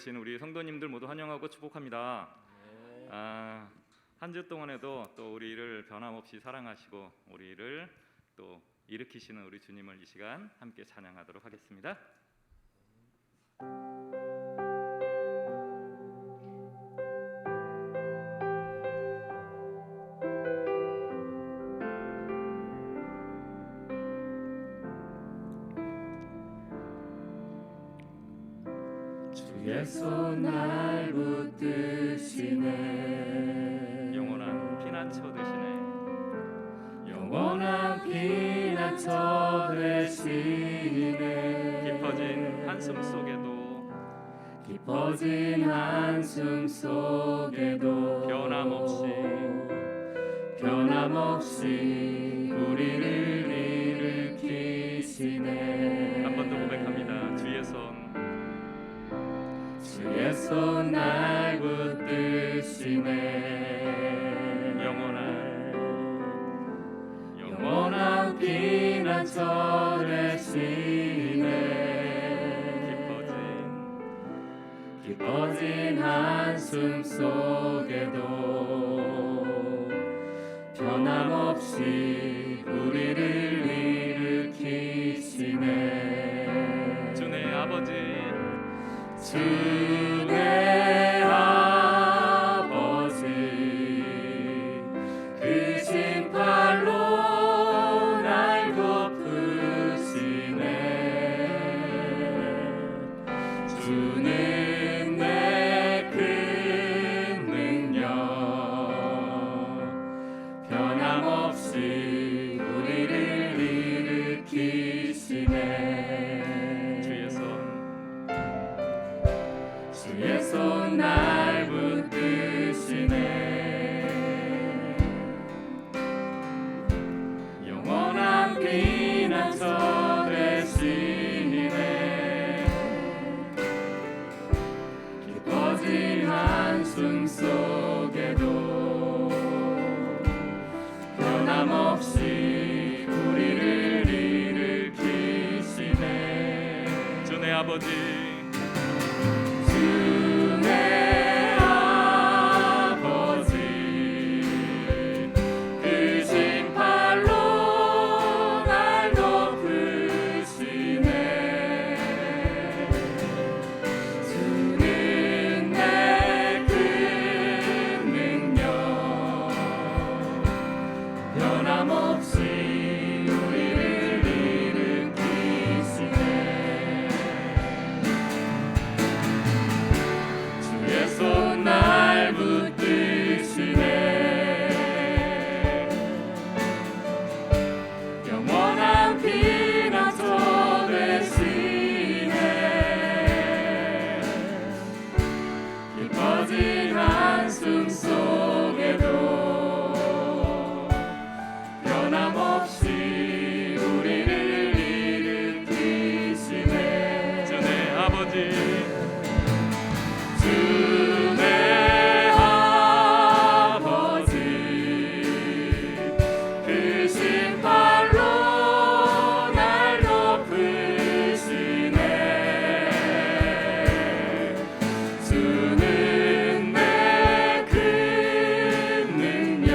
오신 우리 성도님들 모두 환영하고 축복합니다. 한 주 동안에도 또 우리를 변함없이 사랑하시고 우리를 또 일으키시는 우리 주님을 이 시간 함께 찬양하도록 하겠습니다. 주의 손 날 붙드시네. 영원한 피난처 되시네. 영원한 피난처 되시네. 깊어진 한숨 속에도 깊어진 한숨 속에도 변함없이 우리를 일으키시네. 한 번 더 고백합니다. 주의 손 날 붙드시네. 영원한 피난처 되시네. 깊어진 한숨 속에도 변함없이 우리를 일으키시네. 주네 아버지, 주네 아버지, 크신 팔로 날 덮으시네. 주는 내 큰 능력, 변함없이 우리를 일으키시네. 주의 손 날 붙드시네. 영원한 피난처 되시네. 깊어진 한숨 속에도 변함없이 우리를 일으키시네. 주네 아버지, 주네 아버지, 크신 팔로 날 덮으시네. 주는 내 큰 능력, 변함없이 우리를 일으키시네. 주의 손 날 붙드시네. 영원한 피난처 되시네. 깊어진 한숨 속에도 변함없이 우리를 일으키시네. 주네 아버지, 주네 아버지, 크신 팔로 날 덮으시네. 주는 내 큰 능력,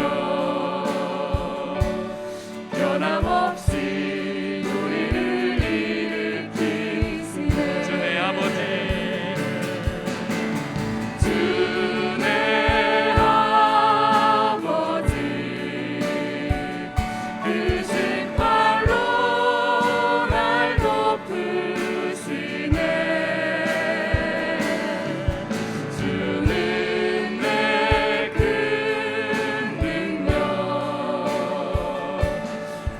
변함없이 우리를 일으키시네. 주네 아버지, 주네 아버지, 크신 팔로 날 덮으시네. 주는 내 큰 능력,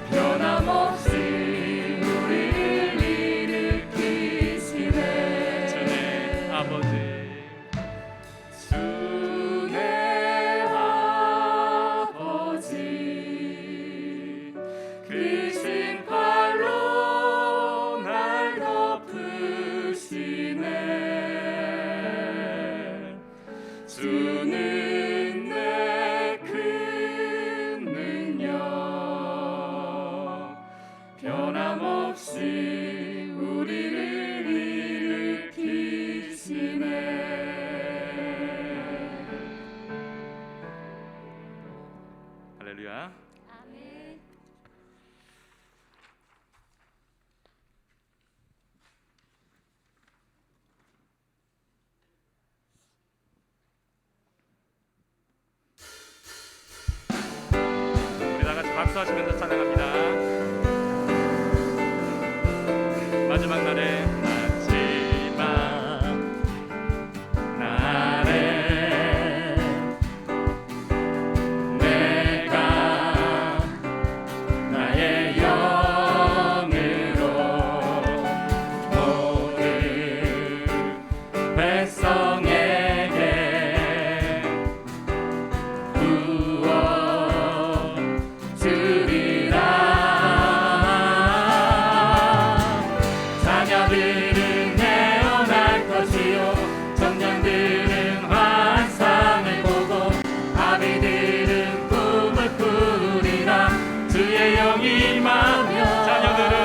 변함없이 우리를 일으키시네. 주네 아버지, 주네 아버지, 크신 팔로 날 덮으시네. 주는 내 큰 능력, 변함없이 우리를 일으키시네. 용서하시면서 찬양합니다. 마지막 날에 내가 나의 영으로 모든 백성에게 부어 주리라. 자녀들은 내어날 것이요 청년들은 환상을 보고 아비들은 꿈을 꾸리라. 주의 영이 임하며 자녀들은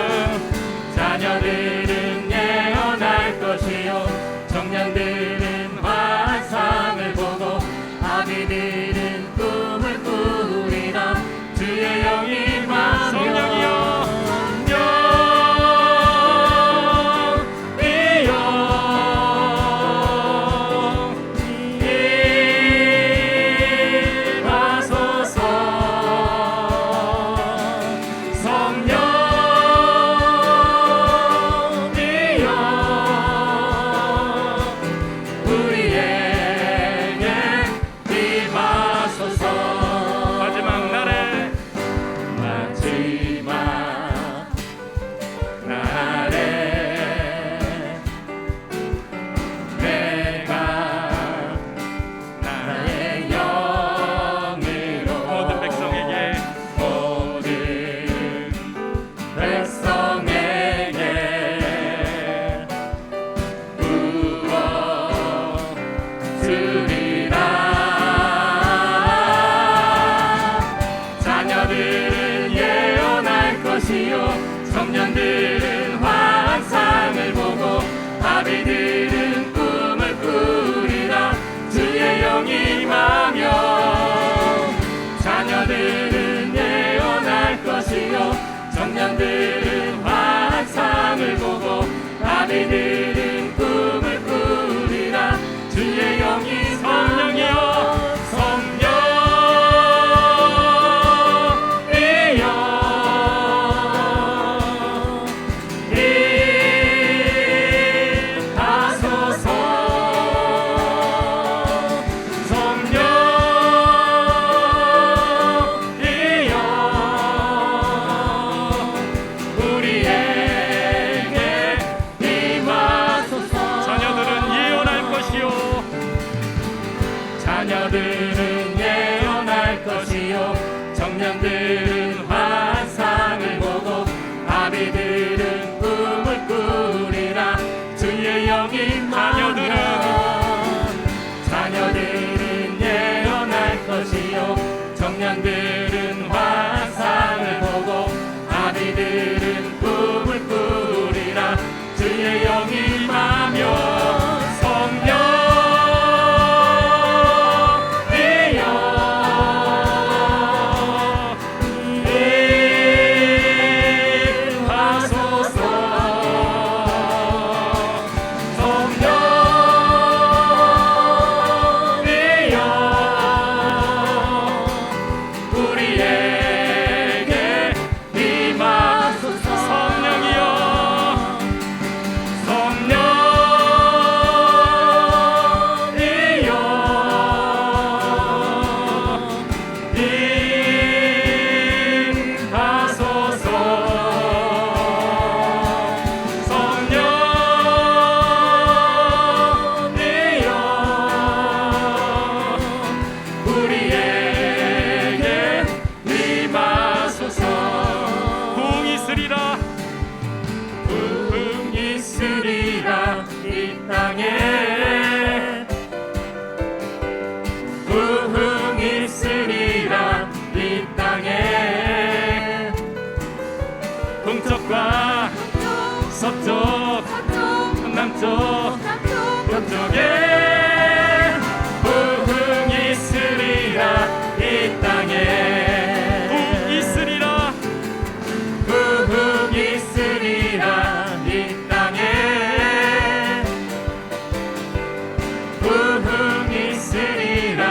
예언할 것이요 청년들은 환상을 보고 아비들은 꿈을 꾸리라. 주의 영이 임하며 성령이여 청년들은 환상을 보고 아비들은 꿈을 꾸리라. 주의 영이 임하며 자녀들은 예언할 것이요 청년들은 환상을 보고 아비들은 꿈을 꾸리라. 주의 영이 성령이여 자녀들은 예언할 것이요 청년들은 환상을 보고 아비들은 꿈을 꾸리라. 주의 영이 임하며 자녀들은 예언할 것이요 청년들은 환상을 보고 아비들은 꿈을 꾸리라. 주의 영이 임하며 동쪽과 서쪽 남쪽 북쪽에 부흥이 있으리라. 이 땅에 부흥이 있으리라. 부흥이 있으리라. 이 땅에 부흥이 있으리라.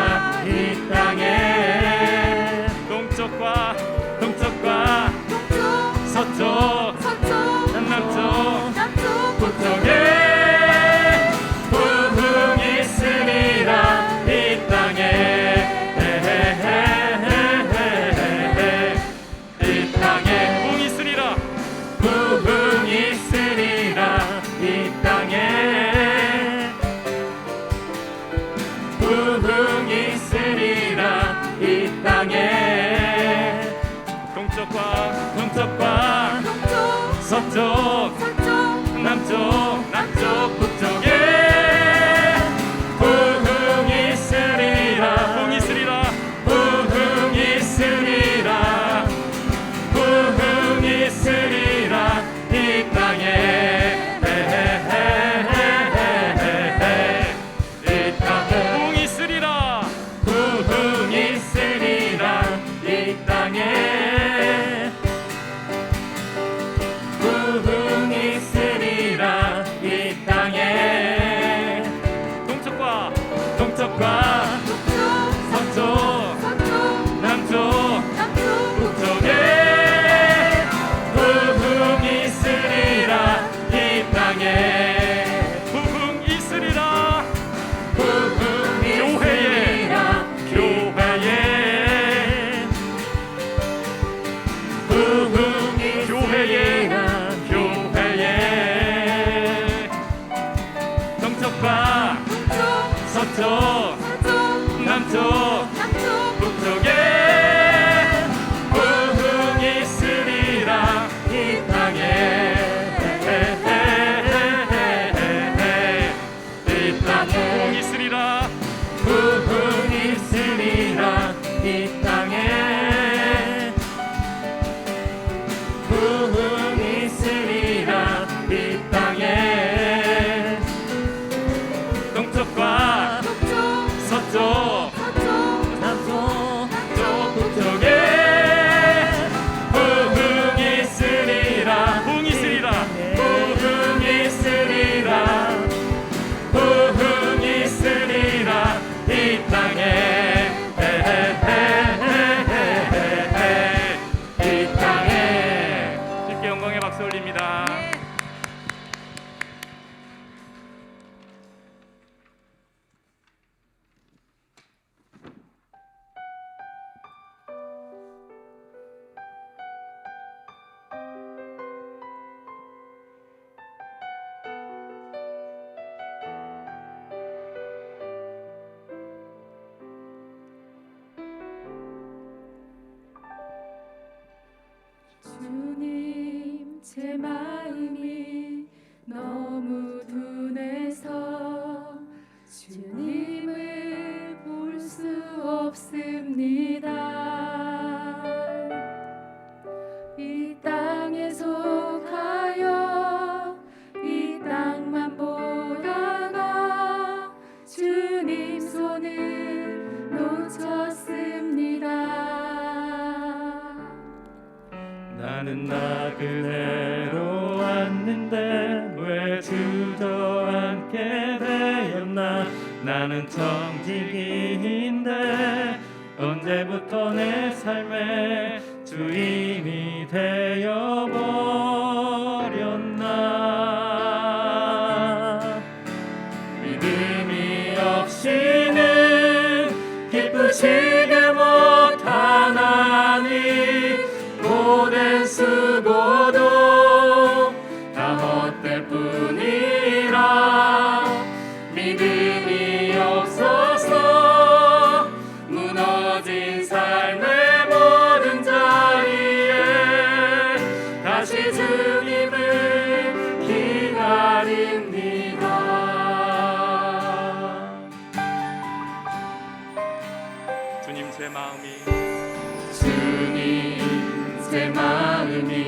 이 땅에 동쪽과 부흥 있으리라 이 땅에 동쪽과 동쪽과 서쪽 남쪽 북쪽에 부흥 있으리라 부흥이 있으리라 부흥 있으리라 부흥 있으리라 이 땅에 이 땅에 부흥이 있으리라 부흥 있으리라 이 땅에 부흥 있으리라 이 땅에 동쪽과 동쪽과 서쪽 남쪽 북쪽에 부흥 있으리라 이 땅에 부흥 있으리라 부흥 교회에, 있으리라 교회에 부흥 있으리라 교회에 동쪽과 서쪽 남쪽 북쪽에 부흥 있으리라 이 땅에 이 땅에 부흥이 있으리라 부흥 있으리라 이 땅에 부흥 있으리라 이 땅에 동쪽과 서쪽 남쪽 북쪽에 부흥 있으리라 부흥이 있으리라 부흥 있으리라 부흥 있으리라 이 땅에 이 땅에 주께 영광의 박수 올립니다. 주님 제 마음이 너무 둔해서 주님을 볼 수 없습니다. 이 땅에 속하여 이 땅만 보다가 주님 손을 놓쳤습니다. 나는 나그네로 왔는데 왜 주저앉게 되었나. 나는 청지기인데 언제부터 내 삶의 주인이 되어버렸나. 믿음이 없이는 기쁘시게 못하나니 오랜 수고도 다 헛될 뿐이라. 믿음이 없어서 무너진 삶의 모든 자리에 다시 주님을 기다립니다. 주님 제 마음이 주님 제 마음이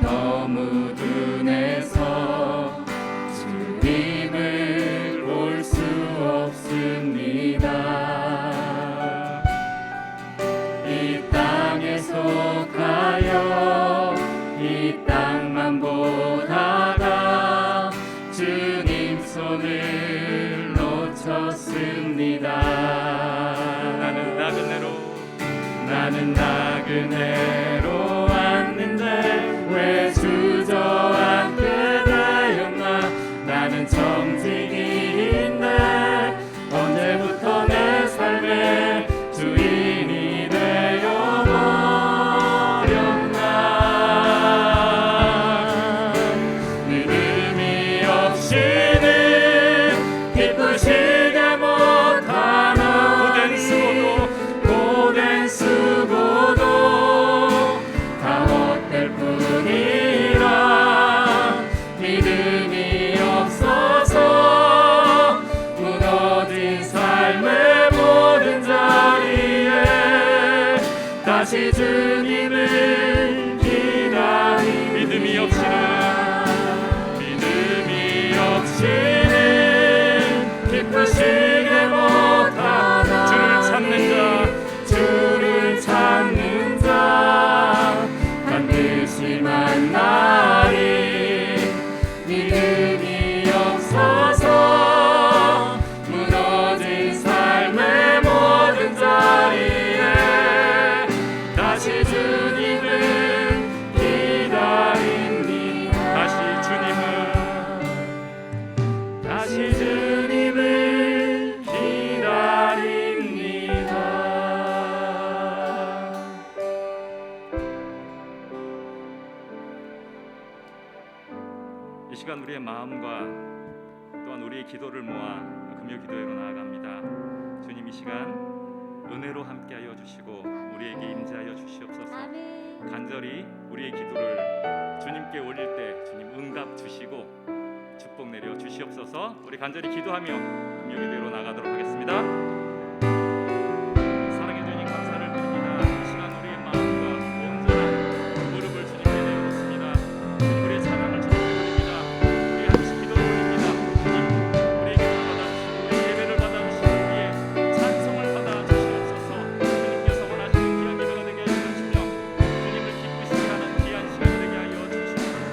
너무 둔해서 주님을 볼 수 없습니다. 이 땅에 속하여 이 땅만 보다가 주님 손을 놓쳤습니다. 나는 나그네로 왔는데 왜 주저앉게 되었나. 나는 청지기인데 언제부터 내 삶의 주인이 되어버렸나. 믿음이 없이는 기쁘시게 못하 다시 주님을 기다립니다. 믿음이 없이는 기쁘시게 못하나 주를 찾는 자 반드시 만나리. 믿음이 없어서 무너진 삶의 모든 자리에 다시 주님을 기다립니다. 다시 주님을 기다립니다. 이 시간 우리의 마음과 또한 우리의 기도를 모아 금요 기도회로 나아갑니다. 주님, 이 시간 은혜로 함께하여 주시고 우리에게 임재하여 주시옵소서. 간절히 우리의 기도를 주님께 올릴 때 주님 응답 주시고 축복 내려 주시옵소서. 우리 간절히 기도하며 금요 기도회로 나가도록 하겠습니다. 사랑해 주님, 감사를 드립니다. 이 시간 우리의 마음과 온전한 무릎을 주님께 내어놓습니다. 주님, 우리의 찬양을 주님께 드립니다. 우리 한 주씩 기도를 올립니다. 주님, 우리의 기도를 받아주시고 우리의 예배를 받아주시고 우리의 찬송을 받아주시옵소서. 주님께서 원하시는 귀한 예배가 되게 하여 주시며 주님을 기쁘시게 하는 귀한 시간이 되게 하여 주시옵소서.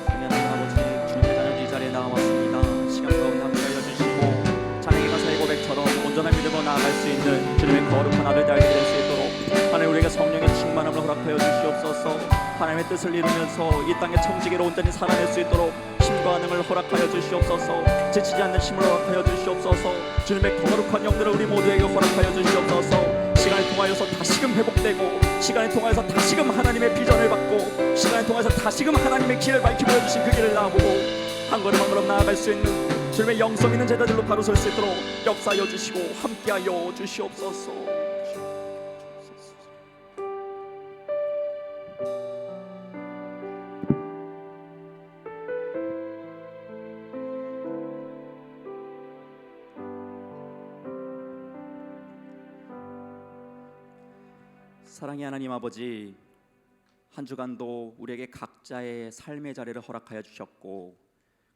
하나님 아버지, 주님의 자녀 이 자리에 나와왔습니다. 시간 가운데 함께하여 주시고 찬양의 가사의 고백처럼 온전한 믿음으로 나아갈 수 있는 주님의 거룩한 아들 딸들이 될 수 있도록 하나님 우리에게 성령의 충만함을 허락하여 주시옵소서. 하나님의 뜻을 이루면서 이 땅의 청지기로 온전히 살아낼 수 있도록 힘과 능을 허락하여 주시옵소서. 지치지 않는 힘을 허락하여 주시옵소서. 주님의 거룩한 영들을 우리 모두에게 허락하여 주시옵소서. 시간을 통하여서 다시금 회복되고 시간을 통하여서 다시금 하나님의 비전을 받고 시간을 통해서 다시금 하나님의 길을 밝히 보여주신 그 길을 나아보고 한 걸음 한 걸음 나아갈 수 있는 주님의 영성 있는 제자들로 바로 설 수 있도록 역사하여 주시고 함께하여 주시옵소서. 사랑의 하나님 아버지, 한 주간도 우리에게 각자의 삶의 자리를 허락하여 주셨고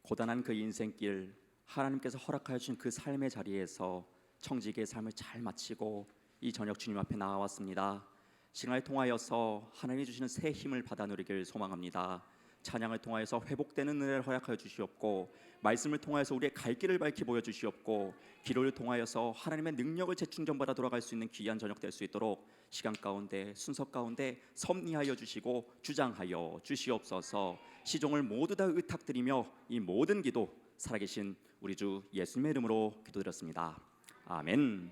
고단한 그 인생길 하나님께서 허락하여 주신 그 삶의 자리에서 청지기의 삶을 잘 마치고 이 저녁 주님 앞에 나와왔습니다. 시간을 통하여서 하나님이 주시는 새 힘을 받아 누리길 소망합니다. 찬양을 통하여서 회복되는 은혜를 허락하여 주시옵고 말씀을 통하여서 우리의 갈 길을 밝히 보여주시옵고 기도를 통하여서 하나님의 능력을 재충전받아 돌아갈 수 있는 귀한 저녁 될 수 있도록 시간 가운데 순서 가운데 섭리하여 주시고 주장하여 주시옵소서. 시종을 모두 다 의탁드리며 이 모든 기도 살아계신 우리 주 예수님의 이름으로 기도드렸습니다. 아멘.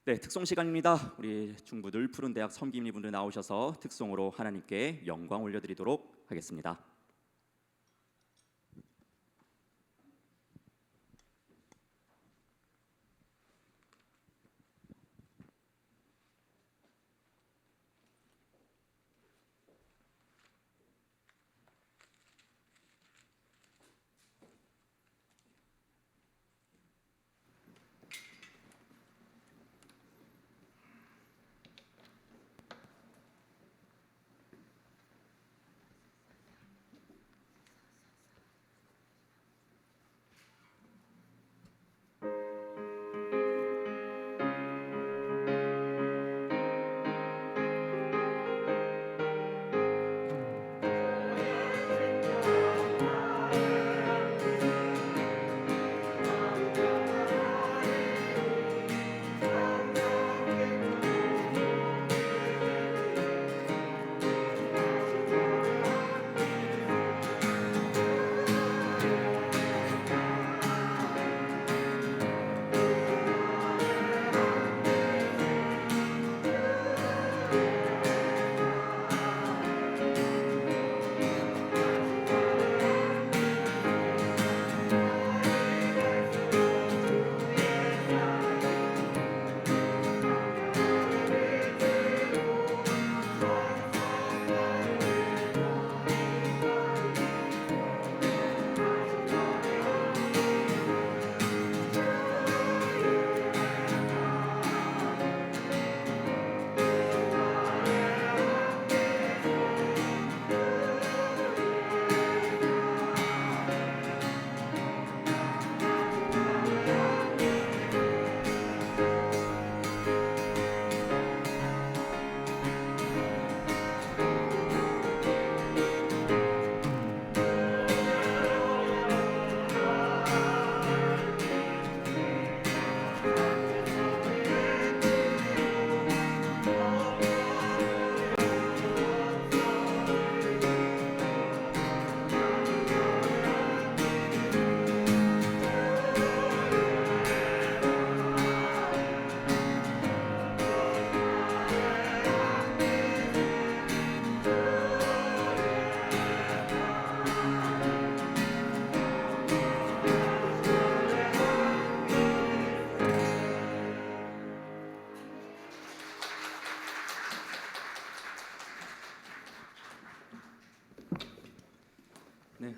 네, 특송 시간입니다. 우리 중부들 푸른 대학 섬김이분들 나오셔서 특송으로 하나님께 영광 올려드리도록 하겠습니다.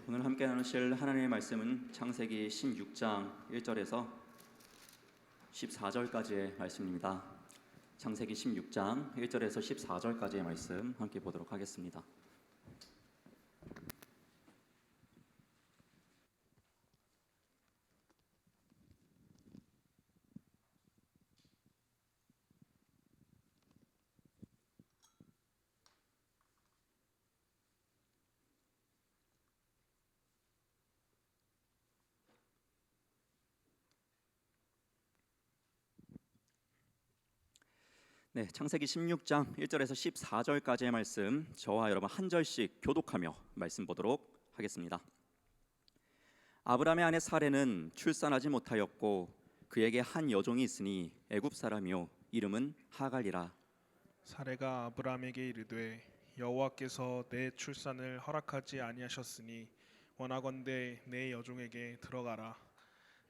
오늘 함께 나누실 하나님의 말씀은 창세기 16장 1절에서 14절까지의 말씀입니다. 창세기 16장 1절에서 14절까지의 말씀 함께 보도록 하겠습니다. 네, 창세기 16장 1절에서 14절까지의 말씀 저와 여러분 한 절씩 교독하며 말씀 보도록 하겠습니다. 아브라함의 아내 사레는 출산하지 못하였고 그에게 한 여종이 있으니 애굽 사람이요 이름은 하갈이라. 사레가 아브라함에게 이르되 여호와께서 내 출산을 허락하지 아니하셨으니 원하건대 내 여종에게 들어가라.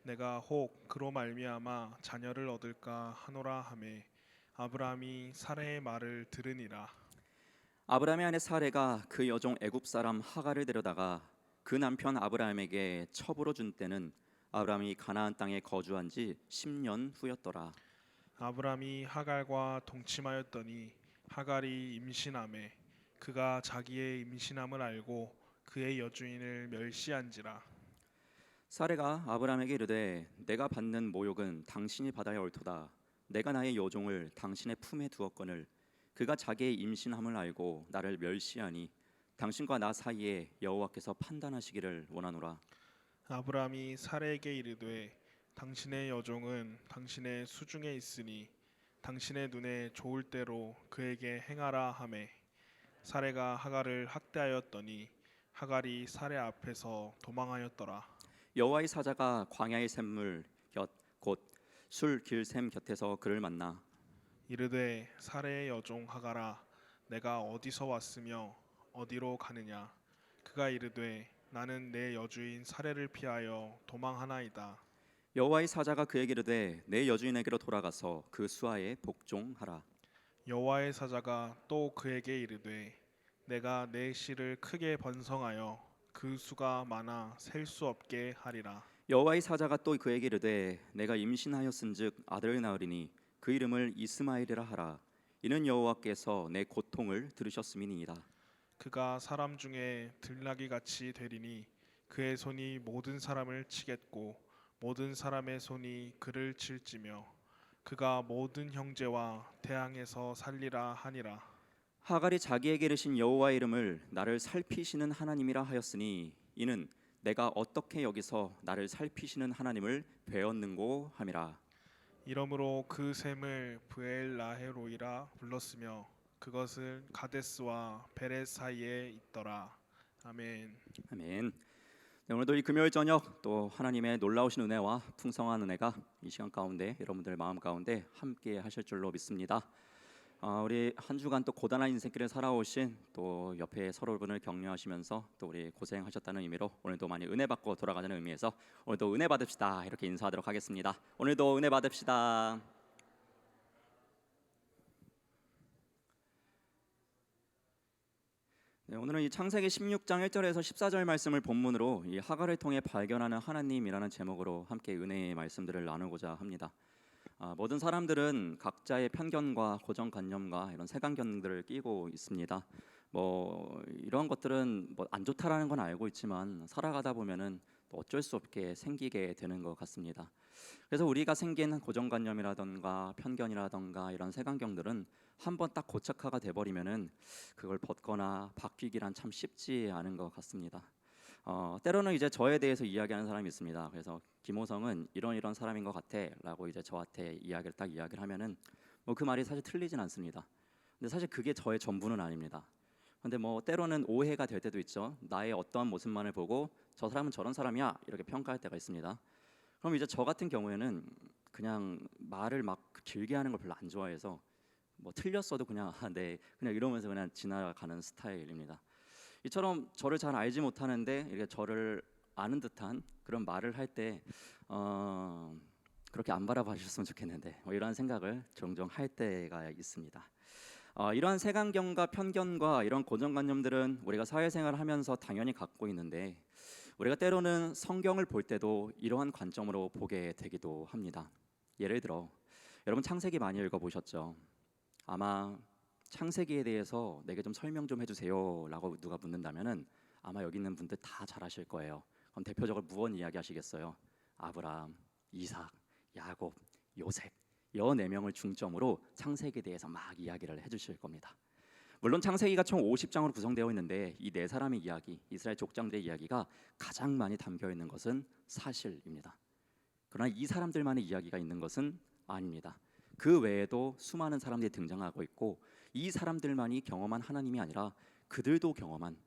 내가 혹 그로 말미암아 자녀를 얻을까 하노라 하매 아브라함이 사레의 말을 들으니라. 아브라함의 아내 사레가 그 여종 애굽 사람 하갈을 데려다가 그 남편 아브라함에게 첩으로 준 때는 아브라함이 가나안 땅에 거주한 지 10년 후였더라. 아브라함이 하갈과 동침하였더니 하갈이 임신하매 그가 자기의 임신함을 알고 그의 여주인을 멸시한지라. 사레가 아브라함에게 이르되 내가 받는 모욕은 당신이 받아야 옳도다. 내가 나의 여종을 당신의 품에 두었거늘 그가 자기의 임신함을 알고 나를 멸시하니 당신과 나 사이에 여호와께서 판단하시기를 원하노라. 아브라함이 사레에게 이르되 당신의 여종은 당신의 수중에 있으니 당신의 눈에 좋을 대로 그에게 행하라 하매 사레가 하갈을 학대하였더니 하갈이 사레 앞에서 도망하였더라. 여호와의 사자가 광야의 샘물 곁곧 술 길샘 곁에서 그를 만나 이르되 사레의 여종 하갈아 내가 어디서 왔으며 어디로 가느냐. 그가 이르되 나는 내 여주인 사레를 피하여 도망하나이다. 여호와의 사자가 그에게 이르되 내 여주인에게로 돌아가서 그 수하에 복종하라. 여호와의 사자가 또 그에게 이르되 내가 내 씨를 크게 번성하여 그 수가 많아 셀 수 없게 하리라. 여호와의 사자가 또 그에게 이르되 내가 임신하였은즉 아들을 낳으리니 그 이름을 이스마엘이라 하라. 이는 여호와께서 내 고통을 들으셨음이니이다. 그가 사람 중에 들나귀 같이 되리니 그의 손이 모든 사람을 치겠고 모든 사람의 손이 그를 칠지며 그가 모든 형제와 대항에서 살리라 하니라. 하갈이 자기에게 이르신 여호와의 이름을 나를 살피시는 하나님이라 하였으니 이는 내가 어떻게 여기서 나를 살피시는 하나님을 배웠는고 함이라. 이러므로 그 샘을 브엘라헤로이라 불렀으며 그것은 가데스와 베렛 사이에 있더라. 아멘. 아멘. 네, 오늘도 이 금요일 저녁 또 하나님의 놀라우신 은혜와 풍성한 은혜가 이 시간 가운데 여러분들 마음 가운데 함께 하실 줄로 믿습니다. 우리 한 주간 또 고단한 인생길을 살아오신 또 옆에 서로분을 격려하시면서 또 우리 고생하셨다는 의미로 오늘도 많이 은혜 받고 돌아가자는 의미에서 오늘도 은혜 받읍시다 이렇게 인사하도록 하겠습니다. 오늘도 은혜 받읍시다. 네, 오늘은 이 창세기 16장 1절에서 14절 말씀을 본문으로 이 하갈을 통해 발견하는 하나님이라는 제목으로 함께 은혜의 말씀들을 나누고자 합니다. 모든 사람들은 각자의 편견과 고정관념과 이런 색안경들을 끼고 있습니다. 뭐 이런 것들은 뭐 안 좋다라는 건 알고 있지만 살아가다 보면은 또 어쩔 수 없게 생기게 되는 것 같습니다. 그래서 우리가 생긴 고정관념이라던가 편견이라던가 이런 색안경들은 한번 딱 고착화가 돼버리면은 그걸 벗거나 바뀌기란 참 쉽지 않은 것 같습니다. 때로는 이제 저에 대해서 이야기하는 사람이 있습니다. 그래서 김호성은 이런 사람인 것 같아라고 이제 저한테 이야기를 하면은 뭐 그 말이 사실 틀리진 않습니다. 근데 사실 그게 저의 전부는 아닙니다. 근데 뭐 때로는 오해가 될 때도 있죠. 나의 어떠한 모습만을 보고 저 사람은 저런 사람이야 이렇게 평가할 때가 있습니다. 그럼 이제 저 같은 경우에는 그냥 말을 막 길게 하는 걸 별로 안 좋아해서 뭐 틀렸어도 그냥 네 그냥 이러면서 그냥 지나가는 스타일입니다. 이처럼 저를 잘 알지 못하는데 이렇게 저를 아는 듯한 그런 말을 할 때 그렇게 안 바라봐 주셨으면 좋겠는데 뭐 이런 생각을 종종 할 때가 있습니다. 이러한 색안경과 편견과 이런 고정관념들은 우리가 사회생활을 하면서 당연히 갖고 있는데 우리가 때로는 성경을 볼 때도 이러한 관점으로 보게 되기도 합니다. 예를 들어 여러분 창세기 많이 읽어보셨죠? 아마 창세기에 대해서 내게 좀 설명 좀 해주세요 라고 누가 묻는다면은 아마 여기 있는 분들 다 잘 아실 거예요. 그럼 대표적으로 무언 이야기하시겠어요? 아브라함, 이삭, 야곱, 요셉 이 4명을 중점으로 창세기에 대해서 막 이야기를 해주실 겁니다. 물론 창세기가 총 50장으로 구성되어 있는데 이 4사람의 이야기, 이스라엘 족장들의 이야기가 가장 많이 담겨 있는 것은 사실입니다. 그러나 이 사람들만의 이야기가 있는 것은 아닙니다. 그 외에도 수많은 사람들이 등장하고 있고 이 사람들만이 경험한 하나님이 아니라 그들도 경험한,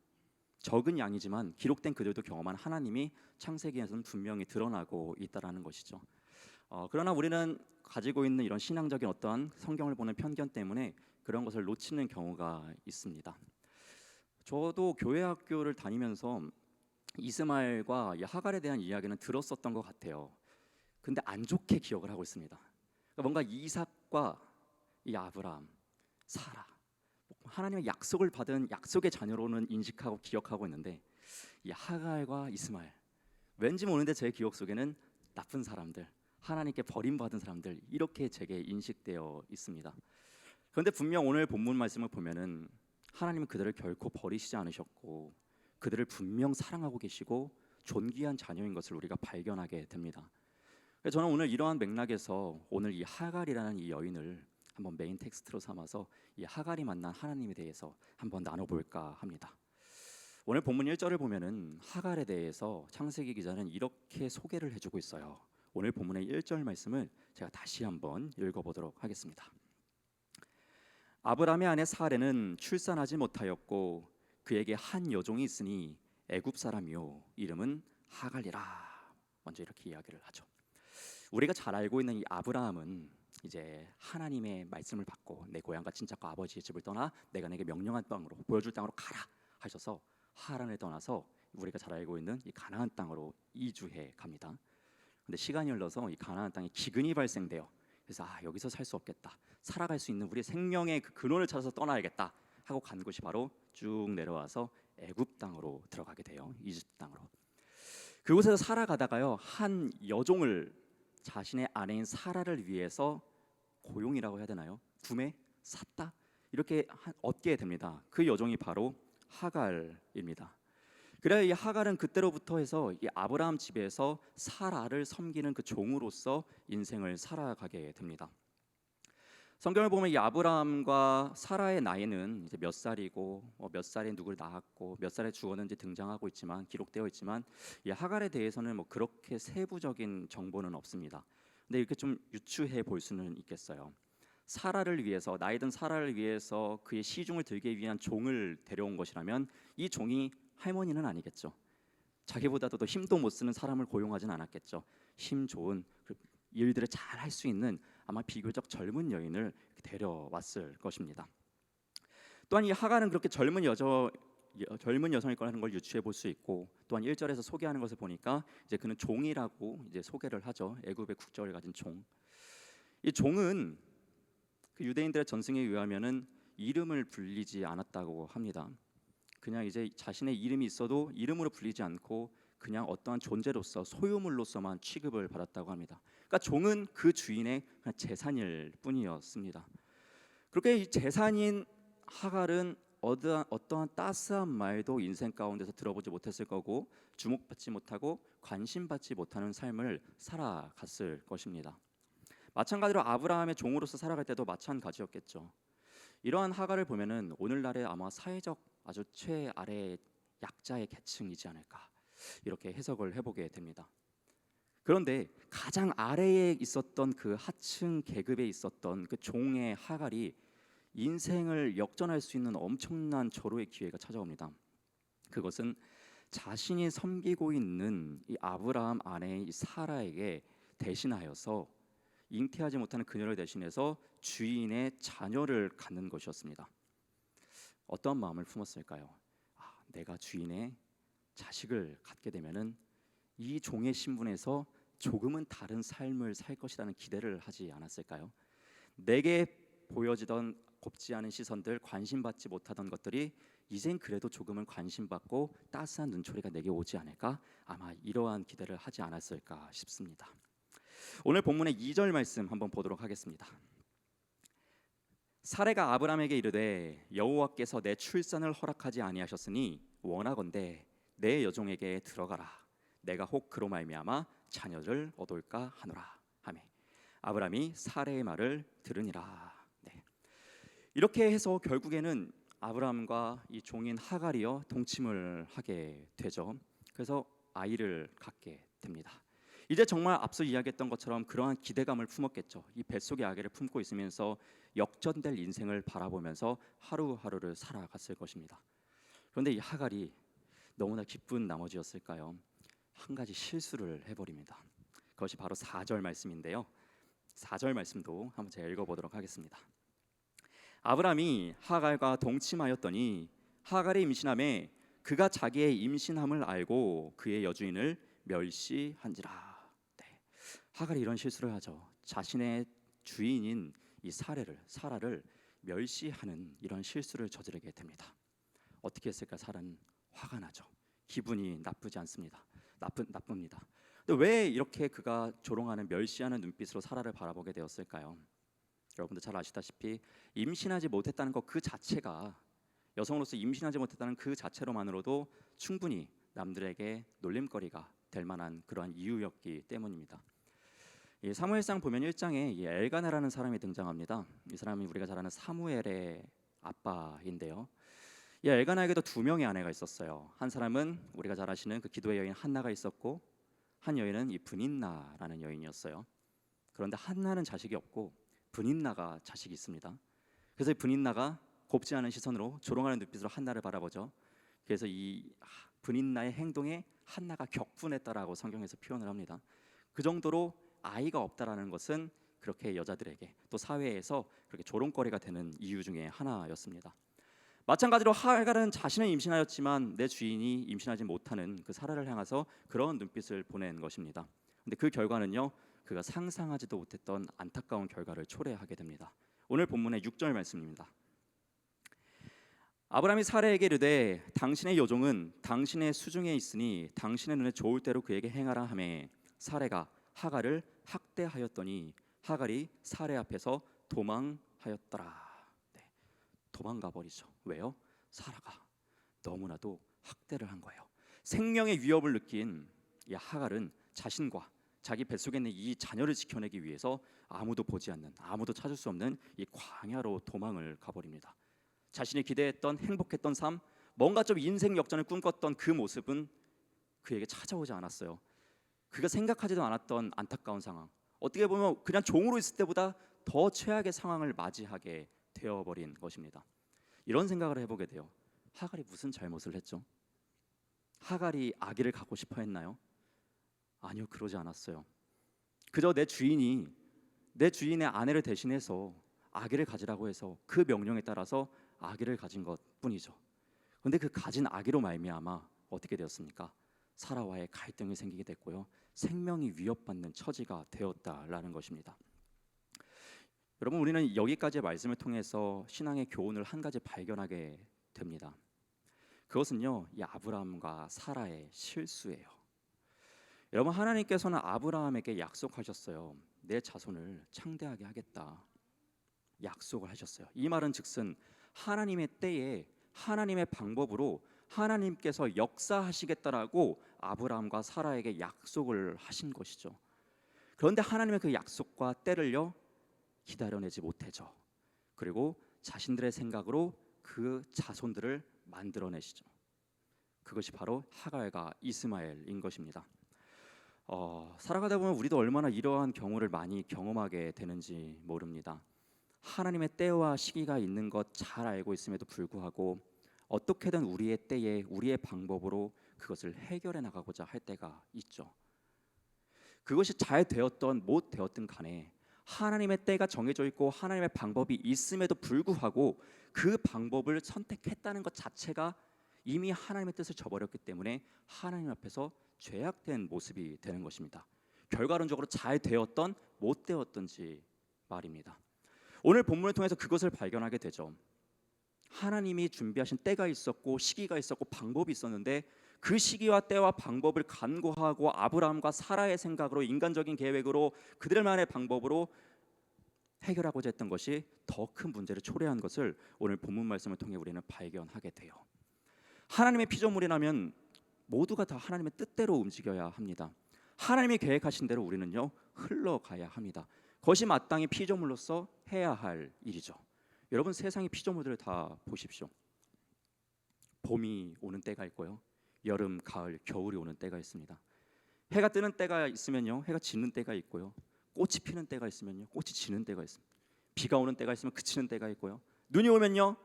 적은 양이지만 기록된 그들도 경험한 하나님이 창세기에서는 분명히 드러나고 있다라는 것이죠. 그러나 우리는 가지고 있는 이런 신앙적인 어떠한 성경을 보는 편견 때문에 그런 것을 놓치는 경우가 있습니다. 저도 교회 학교를 다니면서 이스마엘과 하갈에 대한 이야기는 들었었던 것 같아요. 근데 안 좋게 기억을 하고 있습니다. 그러니까 뭔가 이삭과 이 아브라함, 사라, 하나님의 약속을 받은 약속의 자녀로는 인식하고 기억하고 있는데 이 하갈과 이스마엘, 왠지 모르는데 제 기억 속에는 나쁜 사람들, 하나님께 버림받은 사람들 이렇게 제게 인식되어 있습니다. 그런데 분명 오늘 본문 말씀을 보면은 하나님은 그들을 결코 버리시지 않으셨고 그들을 분명 사랑하고 계시고 존귀한 자녀인 것을 우리가 발견하게 됩니다. 그래서 저는 오늘 이러한 맥락에서 오늘 이 하갈이라는 이 여인을 한번 메인 텍스트로 삼아서 이 하갈이 만난 하나님에 대해서 한번 나눠볼까 합니다. 오늘 본문 1절을 보면은 하갈에 대해서 창세기 기자는 이렇게 소개를 해주고 있어요. 오늘 본문의 1절 말씀을 제가 다시 한번 읽어보도록 하겠습니다. 아브라함의 아내 사레는 출산하지 못하였고 그에게 한 여종이 있으니 애굽 사람이요 이름은 하갈이라. 먼저 이렇게 이야기를 하죠. 우리가 잘 알고 있는 이 아브라함은 이제 하나님의 말씀을 받고 내 고향과 친척과 아버지의 집을 떠나 내가 내게 명령한 땅으로 보여줄 땅으로 가라 하셔서 하란을 떠나서 우리가 잘 알고 있는 이 가나안 땅으로 이주해 갑니다. 근데 시간이 흘러서 이 가나안 땅에 기근이 발생돼요. 그래서 여기서 살 수 없겠다. 살아갈 수 있는 우리의 생명의 그 근원을 찾아서 떠나야겠다 하고 간 곳이 바로 쭉 내려와서 애굽 땅으로 들어가게 돼요. 이집트 땅으로. 그곳에서 살아가다가요 한 여종을 자신의 아내인 사라를 위해서 고용이라고 해야 되나요? 구매? 샀다? 이렇게 얻게 됩니다. 그 여종이 바로 하갈입니다. 그래야 이 하갈은 그때로부터 해서 이 아브라함 집에서 사라를 섬기는 그 종으로서 인생을 살아가게 됩니다. 성경을 보면 이 아브라함과 사라의 나이는 이제 몇 살이고 몇 살에 누구를 낳았고 몇 살에 죽었는지 등장하고 있지만 기록되어 있지만 이 하갈에 대해서는 뭐 그렇게 세부적인 정보는 없습니다. 근데 이렇게 좀 유추해 볼 수는 있겠어요. 사라를 위해서 나이 든 사라를 위해서 그의 시중을 들기 위한 종을 데려온 것이라면 이 종이 할머니는 아니겠죠. 자기보다도 더 힘도 못 쓰는 사람을 고용하진 않았겠죠. 힘 좋은 일들을 잘 할 수 있는 아마 비교적 젊은 여인을 데려왔을 것입니다. 또한 이 하갈은 그렇게 젊은 여성일 거라는 걸 유추해 볼 수 있고 또한 1절에서 소개하는 것을 보니까 이제 그는 종이라고 이제 소개를 하죠. 애굽의 국적을 가진 종. 이 종은 그 유대인들의 전승에 의하면은 이름을 불리지 않았다고 합니다. 그냥 이제 자신의 이름이 있어도 이름으로 불리지 않고 그냥 어떠한 존재로서 소유물로서만 취급을 받았다고 합니다. 그러니까 종은 그 주인의 그냥 재산일 뿐이었습니다. 그렇게 이 재산인 하갈은 어떠한 따스한 말도 인생 가운데서 들어보지 못했을 거고 주목받지 못하고 관심받지 못하는 삶을 살아갔을 것입니다. 마찬가지로 아브라함의 종으로서 살아갈 때도 마찬가지였겠죠. 이러한 하갈을 보면은 오늘날의 아마 사회적 아주 최아래 약자의 계층이지 않을까 이렇게 해석을 해보게 됩니다. 그런데 가장 아래에 있었던 그 하층 계급에 있었던 그 종의 하갈이 인생을 역전할 수 있는 엄청난 절호의 기회가 찾아옵니다. 그것은 자신이 섬기고 있는 이 아브라함 아내인 이 사라에게 대신하여서 잉태하지 못하는 그녀를 대신해서 주인의 자녀를 갖는 것이었습니다. 어떠한 마음을 품었을까요? 내가 주인의 자식을 갖게 되면은 이 종의 신분에서 조금은 다른 삶을 살 것이라는 기대를 하지 않았을까요? 내게 보여지던 곱지 않은 시선들, 관심받지 못하던 것들이 이젠 그래도 조금은 관심받고 따스한 눈초리가 내게 오지 않을까? 아마 이러한 기대를 하지 않았을까 싶습니다. 오늘 본문의 2절 말씀 한번 보도록 하겠습니다. 사레가 아브람에게 이르되 여호와께서 내 출산을 허락하지 아니하셨으니 원하건대 내 여종에게 들어가라. 내가 혹 그로 말미암아 자녀를 얻을까 하노라 하매 아브람이 사레의 말을 들으니라. 네. 이렇게 해서 결국에는 아브람과 이 종인 하갈이요 동침을 하게 되죠. 그래서 아이를 갖게 됩니다. 이제 정말 앞서 이야기했던 것처럼 그러한 기대감을 품었겠죠. 이 뱃속에 아기를 품고 있으면서 역전될 인생을 바라보면서 하루하루를 살아갔을 것입니다. 그런데 이 하갈이 너무나 기쁜 나머지였을까요? 한 가지 실수를 해버립니다. 그것이 바로 4절 말씀인데요. 4절 말씀도 한번 제가 읽어보도록 하겠습니다. 아브람이 하갈과 동침하였더니 하갈이 임신함에 그가 자기의 임신함을 알고 그의 여주인을 멸시한지라. 네. 하갈이 이런 실수를 하죠. 자신의 주인인 이 사라를 멸시하는 이런 실수를 저지르게 됩니다. 어떻게 했을까? 사라는 화가 나죠. 기분이 나쁘지 않습니다. 나쁩니다. 근데 왜 이렇게 그가 조롱하는 멸시하는 눈빛으로 사라를 바라보게 되었을까요? 여러분들 잘 아시다시피 임신하지 못했다는 것 그 자체가, 여성으로서 임신하지 못했다는 그 자체로만으로도 충분히 남들에게 놀림거리가 될 만한 그러한 이유였기 때문입니다. 이 사무엘상 보면 1장에 이 엘가나라는 사람이 등장합니다. 이 사람이 우리가 잘 아는 사무엘의 아빠인데요. 이 엘가나에게도 2명의 아내가 있었어요. 한 사람은 우리가 잘 아시는 그 기도의 여인 한나가 있었고, 한 여인은 이 브닌나라는 여인이었어요. 그런데 한나는 자식이 없고 브닌나가 자식이 있습니다. 그래서 이 브닌나가 곱지 않은 시선으로 조롱하는 눈빛으로 한나를 바라보죠. 그래서 이 브닌나의 행동에 한나가 격분했다라고 성경에서 표현을 합니다. 그 정도로 아이가 없다라는 것은 그렇게 여자들에게 또 사회에서 그렇게 조롱거리가 되는 이유 중에 하나였습니다. 마찬가지로 하갈은 자신은 임신하였지만 내 주인이 임신하지 못하는 그 사라를 향해서 그런 눈빛을 보낸 것입니다. 근데 그 결과는요, 그가 상상하지도 못했던 안타까운 결과를 초래하게 됩니다. 오늘 본문의 6절 말씀입니다. 아브람이 사라에게 이르되 당신의 여종은 당신의 수중에 있으니 당신의 눈에 좋을 대로 그에게 행하라 하매 사라가 하갈을 학대하였더니 하갈이 사라 앞에서 도망하였더라. 네, 도망가 버리죠. 왜요? 사라가 너무나도 학대를 한 거예요. 생명의 위협을 느낀 이 하갈은 자신과 자기 뱃속에 있는 이 자녀를 지켜내기 위해서 아무도 보지 않는, 아무도 찾을 수 없는 이 광야로 도망을 가버립니다. 자신이 기대했던 행복했던 삶, 뭔가 좀 인생 역전을 꿈꿨던 그 모습은 그에게 찾아오지 않았어요. 그가 생각하지도 않았던 안타까운 상황, 어떻게 보면 그냥 종으로 있을 때보다 더 최악의 상황을 맞이하게 되어버린 것입니다. 이런 생각을 해보게 돼요. 하갈이 무슨 잘못을 했죠? 하갈이 아기를 갖고 싶어 했나요? 아니요, 그러지 않았어요. 그저 내 주인의 아내를 대신해서 아기를 가지라고 해서 그 명령에 따라서 아기를 가진 것뿐이죠. 그런데 그 가진 아기로 말미암아 어떻게 되었습니까? 사라와의 갈등이 생기게 됐고요, 생명이 위협받는 처지가 되었다라는 것입니다. 여러분, 우리는 여기까지의 말씀을 통해서 신앙의 교훈을 한 가지 발견하게 됩니다. 그것은요, 이 아브라함과 사라의 실수예요. 여러분, 하나님께서는 아브라함에게 약속하셨어요. 내 자손을 창대하게 하겠다 약속을 하셨어요. 이 말은 즉슨 하나님의 때에 하나님의 방법으로 하나님께서 역사하시겠다라고 아브라함과 사라에게 약속을 하신 것이죠. 그런데 하나님의 그 약속과 때를요 기다려내지 못하죠. 그리고 자신들의 생각으로 그 자손들을 만들어내시죠. 그것이 바로 하갈과 이스마엘인 것입니다. 살아가다 보면 우리도 얼마나 이러한 경우를 많이 경험하게 되는지 모릅니다. 하나님의 때와 시기가 있는 것 잘 알고 있음에도 불구하고 어떻게든 우리의 때에 우리의 방법으로 그것을 해결해 나가고자 할 때가 있죠. 그것이 잘 되었던 못 되었든 간에 하나님의 때가 정해져 있고 하나님의 방법이 있음에도 불구하고 그 방법을 선택했다는 것 자체가 이미 하나님의 뜻을 저버렸기 때문에 하나님 앞에서 죄악된 모습이 되는 것입니다. 결과론적으로 잘 되었던 못 되었던지 말입니다. 오늘 본문을 통해서 그것을 발견하게 되죠. 하나님이 준비하신 때가 있었고 시기가 있었고 방법이 있었는데 그 시기와 때와 방법을 간과하고 아브라함과 사라의 생각으로 인간적인 계획으로 그들만의 방법으로 해결하고자 했던 것이 더 큰 문제를 초래한 것을 오늘 본문 말씀을 통해 우리는 발견하게 돼요. 하나님의 피조물이라면 모두가 다 하나님의 뜻대로 움직여야 합니다. 하나님이 계획하신 대로 우리는요 흘러가야 합니다. 그것이 마땅히 피조물로서 해야 할 일이죠. 여러분 세상의 피조물들을 다 보십시오. 봄이 오는 때가 있고요, 여름, 가을, 겨울이 오는 때가 있습니다. 해가 뜨는 때가 있으면요 해가 지는 때가 있고요, 꽃이 피는 때가 있으면요 꽃이 지는 때가 있습니다. 비가 오는 때가 있으면 그치는 때가 있고요, 눈이 오면요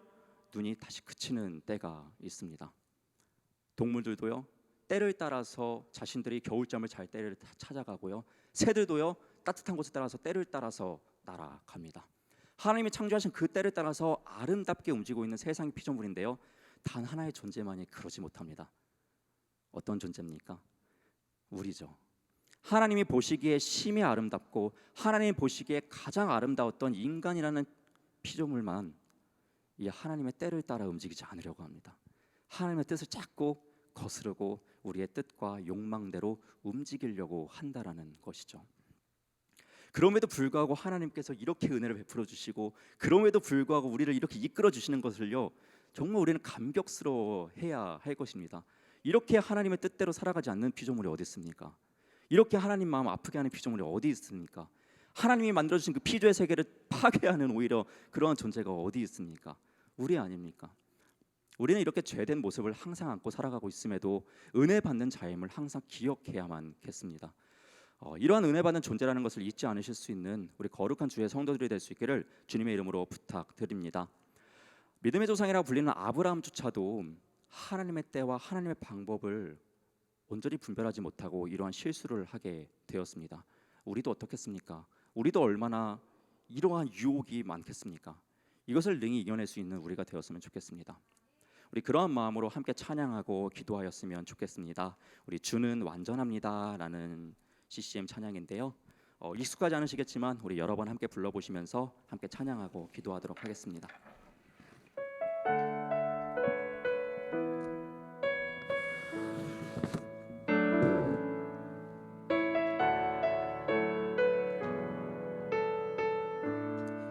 눈이 다시 그치는 때가 있습니다. 동물들도요 때를 따라서 자신들이 겨울잠을 잘 때를 찾아가고요, 새들도요 따뜻한 곳에 따라서 때를 따라서 날아갑니다. 하나님이 창조하신 그 때를 따라서 아름답게 움직이고 있는 세상의 피조물인데요, 단 하나의 존재만이 그러지 못합니다. 어떤 존재입니까? 우리죠. 하나님이 보시기에 심히 아름답고 하나님이 보시기에 가장 아름다웠던 인간이라는 피조물만 이 하나님의 때를 따라 움직이지 않으려고 합니다. 하나님의 뜻을 자꾸 거스르고 우리의 뜻과 욕망대로 움직이려고 한다라는 것이죠. 그럼에도 불구하고 하나님께서 이렇게 은혜를 베풀어 주시고 그럼에도 불구하고 우리를 이렇게 이끌어 주시는 것을요 정말 우리는 감격스러워해야 할 것입니다. 이렇게 하나님의 뜻대로 살아가지 않는 피조물이 어디 있습니까? 이렇게 하나님 마음 아프게 하는 피조물이 어디 있습니까? 하나님이 만들어주신 그 피조의 세계를 파괴하는 오히려 그러한 존재가 어디 있습니까? 우리 아닙니까? 우리는 이렇게 죄된 모습을 항상 안고 살아가고 있음에도 은혜 받는 자임을 항상 기억해야만겠습니다. 이러한 은혜 받는 존재라는 것을 잊지 않으실 수 있는 우리 거룩한 주의 성도들이 될 수 있기를 주님의 이름으로 부탁드립니다. 믿음의 조상이라고 불리는 아브라함조차도 하나님의 때와 하나님의 방법을 온전히 분별하지 못하고 이러한 실수를 하게 되었습니다. 우리도 어떻겠습니까? 우리도 얼마나 이러한 유혹이 많겠습니까? 이것을 능히 이겨낼 수 있는 우리가 되었으면 좋겠습니다. 우리 그러한 마음으로 함께 찬양하고 기도하였으면 좋겠습니다. 우리 주는 완전합니다라는 CCM 찬양인데요, 익숙하지 않으시겠지만 우리 여러 번 함께 불러보시면서 함께 찬양하고 기도하도록 하겠습니다.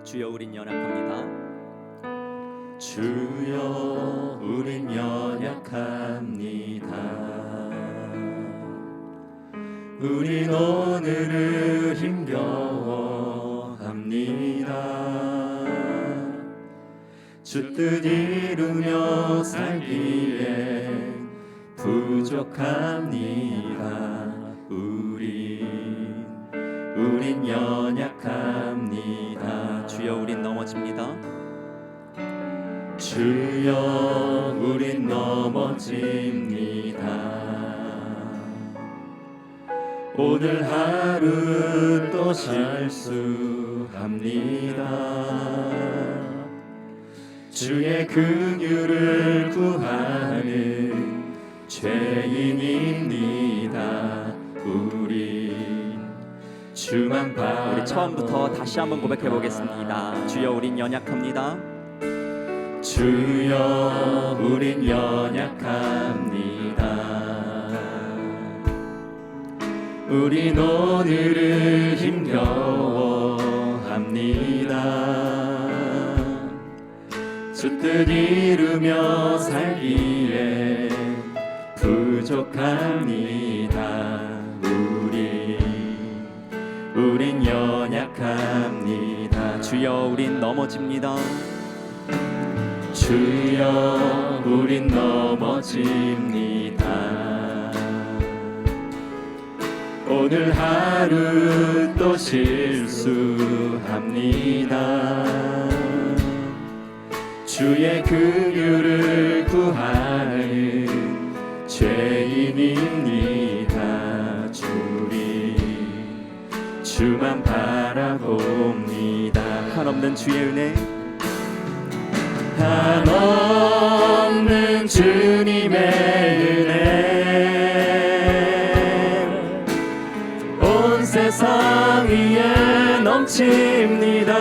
주여 우린 연약합니다. 주여 우린 연약합니다. 우린 오늘을 힘겨워합니다. 주 뜻 이루며 살기에 부족합니다. 우린 연약합니다. 주여 우린 넘어집니다. 주여 우린 넘어집니다. 오늘 하루 또 실수합니다. 주의 긍휼을 구하는 죄인입니다. 우리 주만 바라. 우리 처음부터 다시 한번 고백해 보겠습니다. 주여 우린 연약합니다. 주여 우린 연약합니다. 우린 오늘을 힘겨워합니다. 주 뜻 이루며 살기에 부족합니다. 우린 연약합니다. 주여 우린 넘어집니다. 주여 우린 넘어집니다. 오늘 하루 또 실수합니다. 주의 긍휼을 구하는 죄인입니다. 주만 바라봅니다. 한없는 주의 은혜, 한없는 주님의 은혜 온 세상 위에 넘칩니다.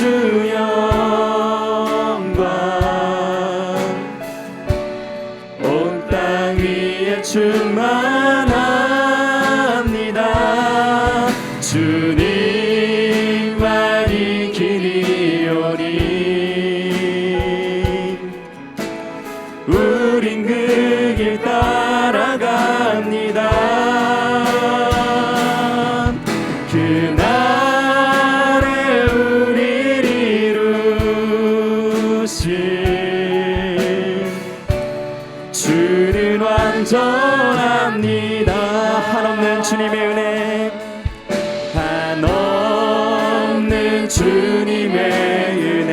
주 영광 온 땅 위에 충만합니다. 주님만이 길이오니 우린 그 길 따라갑니다. 그날에 우릴 이루신 주는 완전합니다. 한없는 주님의 은혜, 한없는 주님의 은혜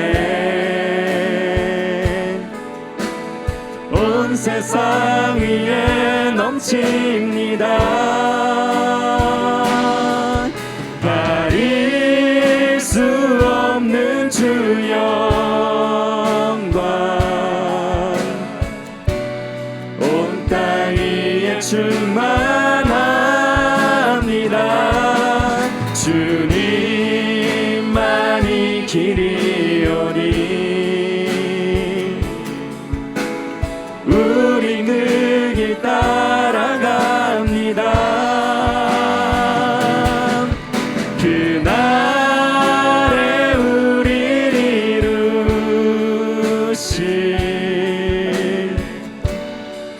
온 세상 위에 넘칩니다. 가릴 수 없는 주 영광 온 땅 위에 충만합니다. 주님만이 길이오니 우리 그 길 따라갑니다. 그날에 우릴 이루실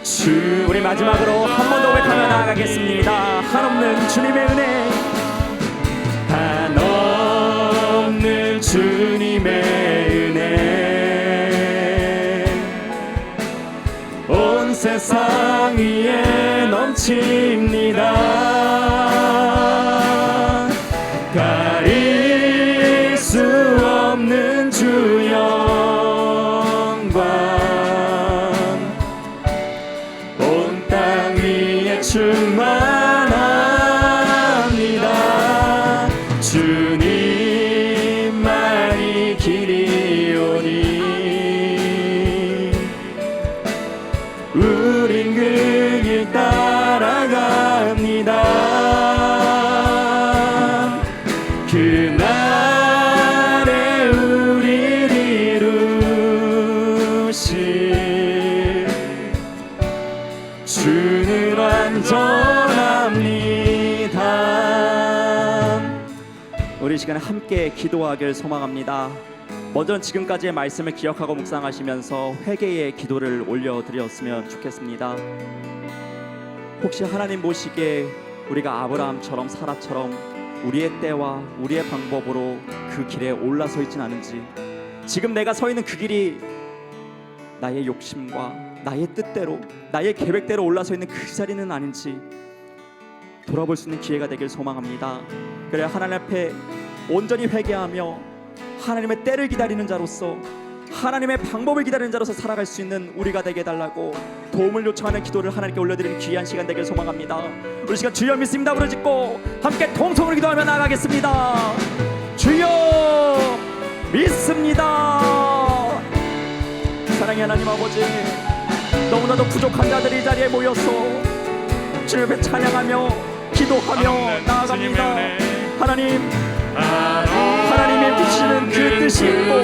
주. 우리 마지막으로 한 번 더 고백하며 나아가겠습니다. 한없는 주님의 은혜, 한없는 주님의 은혜 온 세상 위에 넘칩니다. 가릴 수 없는 주 영광 온 땅 위에 충만합니다. 주님만이 길이오니 우린 그 길 따라갑니다. 그날에 우릴 이루실 주는 완전합니다. 우리 시간에 함께 기도하길 소망합니다. 먼저 지금까지의 말씀을 기억하고 묵상하시면서 회개의 기도를 올려드렸으면 좋겠습니다. 혹시 하나님 보시기에 우리가 아브라함처럼 사라처럼 우리의 때와 우리의 방법으로 그 길에 올라서 있진 않은지, 지금 내가 서 있는 그 길이 나의 욕심과 나의 뜻대로 나의 계획대로 올라서 있는 그 자리는 아닌지 돌아볼 수 있는 기회가 되길 소망합니다. 그래 하나님 앞에 온전히 회개하며 하나님의 때를 기다리는 자로서, 하나님의 방법을 기다리는 자로서 살아갈 수 있는 우리가 되게 해달라고 도움을 요청하는 기도를 하나님께 올려드리는 귀한 시간 되길 소망합니다. 우리 시간 주여 믿습니다 부르짖고 함께 통성으로 기도하며 나아가겠습니다. 주여 믿습니다. 사랑의 하나님 아버지, 너무나도 부족한 자들이 이 자리에 모여서 주님 앞에 찬양하며 기도하며 나아갑니다. 하나님, 하나님의 주시는 그 뜻이 있고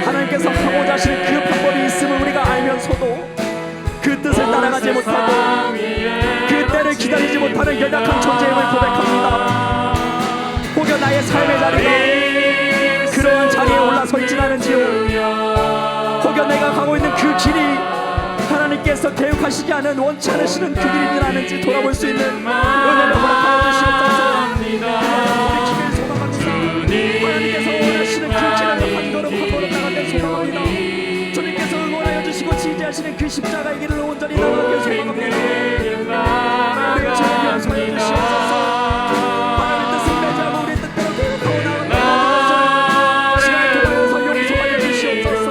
하나님께서 하고자 하시는 그 방법이 있음을 우리가 알면서도 그 뜻을 따라가지 못하고 그 때를 기다리지 못하는 연약한 존재임을 고백합니다. 혹여 나의 삶의 자리가 그러한 자리에 올라서 있진 않은지요, 혹여 내가 가고 있는 그 길이 하나님께서 계획하시지 않은 원치 않으시는 그 길이든 않은지 돌아볼 수 있는 은혜를 허락하여 주시옵소서. 우리 길을 소망합니다. 하나님께서 원하시는 그 길을 한 걸음 한 걸음 나가길 소망합니다. 주님께서 응원하여 주시고 지지하시는 그 십자가의 길을 온전히 나가길 소망합니다. 우리의 죄를 용서하여 주시옵소서. 하나님의 뜻을 매주하고 우리의 뜻대로 계획하고 나아갑니다. 시간을 통하여서 용서하여 주시옵소서.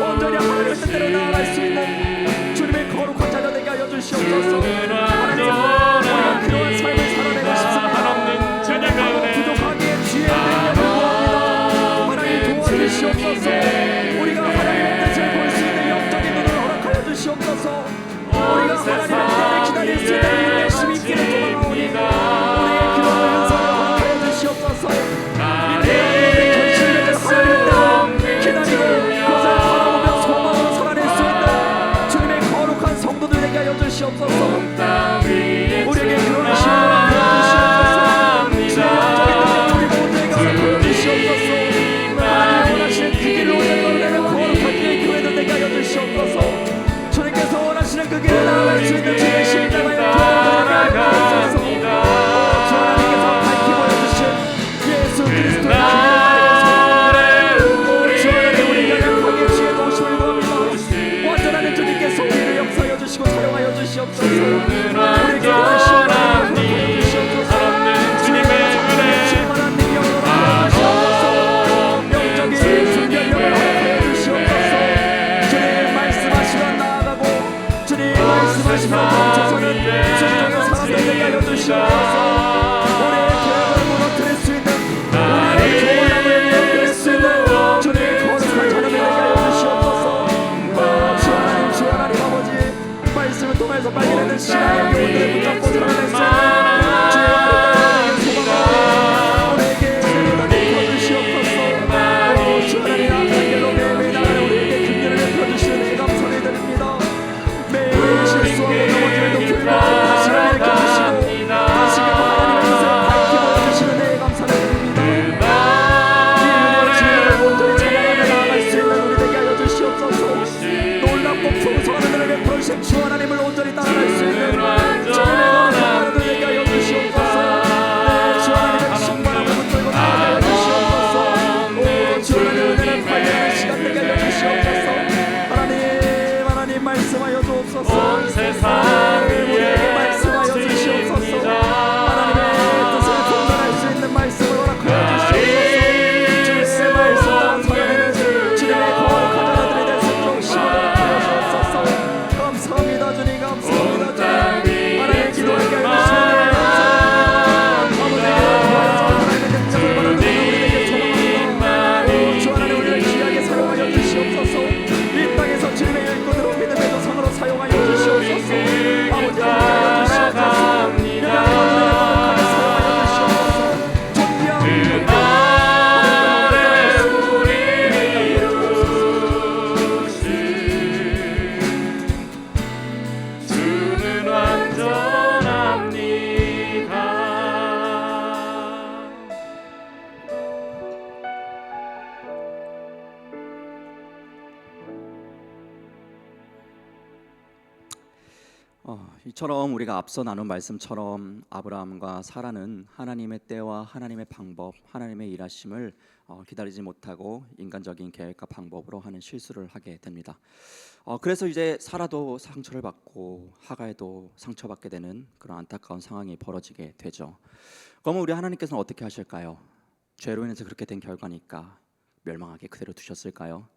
온전히 하나님의 뜻대로 나아갈 수 있는 주님의 거룩한 자녀 되게 하여 주시옵소서. 하나님, 우리가 그러한 삶을 살아내고 싶습니다. 이처럼 우리가 앞서 나눈 말씀처럼 아브라함과 사라는 하나님의 때와 하나님의 방법, 하나님의 일하심을 기다리지 못하고 인간적인 계획과 방법으로 하는 실수를 하게 됩니다. 그래서 이제 사라도 상처를 받고 하갈도 상처받게 되는 그런 안타까운 상황이 벌어지게 되죠. 그러면 우리 하나님께서는 어떻게 하실까요? 죄로 인해서 그렇게 된 결과니까 멸망하게 그대로 두셨을까요?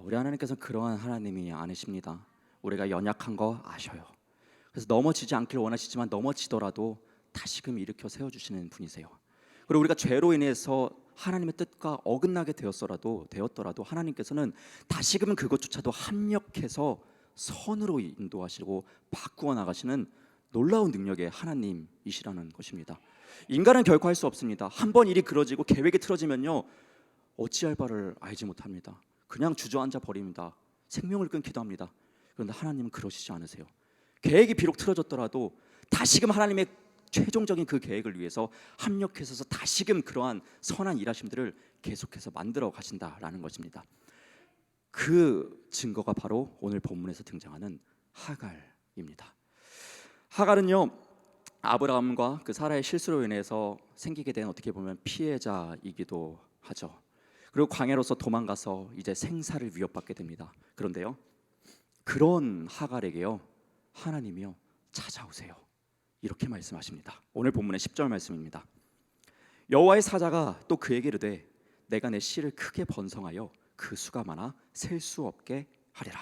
우리 하나님께서는 그러한 하나님이 아니십니다. 우리가 연약한 거 아셔요. 그래서 넘어지지 않기를 원하시지만 넘어지더라도 다시금 일으켜 세워주시는 분이세요. 그리고 우리가 죄로 인해서 하나님의 뜻과 어긋나게 되었더라도 하나님께서는 다시금 그것조차도 합력해서 선으로 인도하시고 바꾸어 나가시는 놀라운 능력의 하나님이시라는 것입니다. 인간은 결코 할 수 없습니다. 한번 일이 그러지고 계획이 틀어지면요, 어찌할 바를 알지 못합니다. 그냥 주저앉아 버립니다. 생명을 끊기도 합니다. 그런데 하나님은 그러시지 않으세요. 계획이 비록 틀어졌더라도 다시금 하나님의 최종적인 그 계획을 위해서 합력해서 다시금 그러한 선한 일하심들을 계속해서 만들어 가신다라는 것입니다. 그 증거가 바로 오늘 본문에서 등장하는 하갈입니다. 하갈은요, 아브라함과 그 사라의 실수로 인해서 생기게 된 어떻게 보면 피해자이기도 하죠. 그리고 광야로서 도망가서 이제 생사를 위협받게 됩니다. 그런데요, 그런 하갈에게요, 하나님이요 찾아오세요. 이렇게 말씀하십니다. 오늘 본문의 10절 말씀입니다. 여호와의 사자가 또 그에게 이르되 내가 내 씨를 크게 번성하여 그 수가 많아 셀 수 없게 하리라.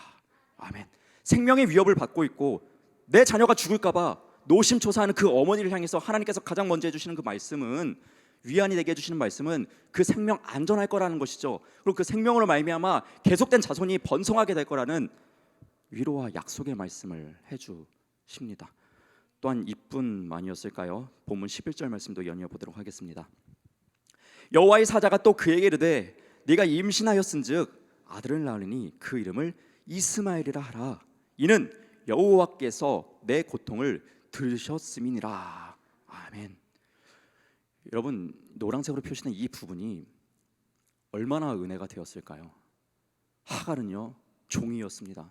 아멘. 생명의 위협을 받고 있고 내 자녀가 죽을까 봐 노심초사하는 그 어머니를 향해서 하나님께서 가장 먼저 해주시는 그 말씀은, 위안이 되게 해주시는 말씀은 그 생명 안전할 거라는 것이죠. 그리고 그 생명으로 말미암아 계속된 자손이 번성하게 될 거라는 위로와 약속의 말씀을 해주십니다. 또한 이뿐만이었을까요? 본문 11절 말씀도 연이어 보도록 하겠습니다. 여호와의 사자가 또 그에게 이르되 네가 임신하였은즉 아들을 낳으리니 그 이름을 이스마엘이라 하라. 이는 여호와께서 내 고통을 들으셨음이니라. 아멘. 여러분, 노란색으로 표시된 이 부분이 얼마나 은혜가 되었을까요? 하갈은요, 종이었습니다.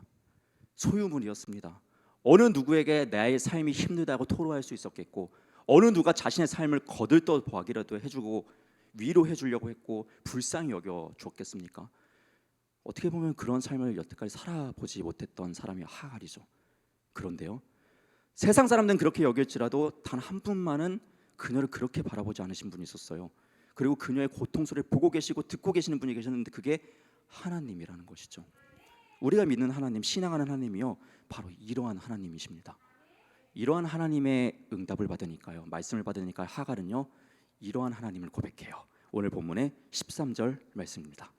소유물이었습니다. 어느 누구에게 나의 삶이 힘들다고 토로할 수 있었겠고, 어느 누가 자신의 삶을 거들떠 보기라도 해주고 위로해 주려고 했고 불쌍히 여겨 주었겠습니까? 어떻게 보면 그런 삶을 여태까지 살아보지 못했던 사람이 하갈이죠. 그런데요, 세상 사람들은 그렇게 여길지라도 단 한 분만은 그녀를 그렇게 바라보지 않으신 분이 있었어요. 그리고 그녀의 고통 소리를 보고 계시고 듣고 계시는 분이 계셨는데 그게 하나님이라는 것이죠. 우리가 믿는 하나님, 신앙하는 하나님이요, 바로 이러한 하나님이십니다. 이러한 하나님의 응답을 받으니까요, 말씀을 받으니까 하갈은요, 이러한 하나님을 고백해요. 오늘 본문의 13절 말씀입니다.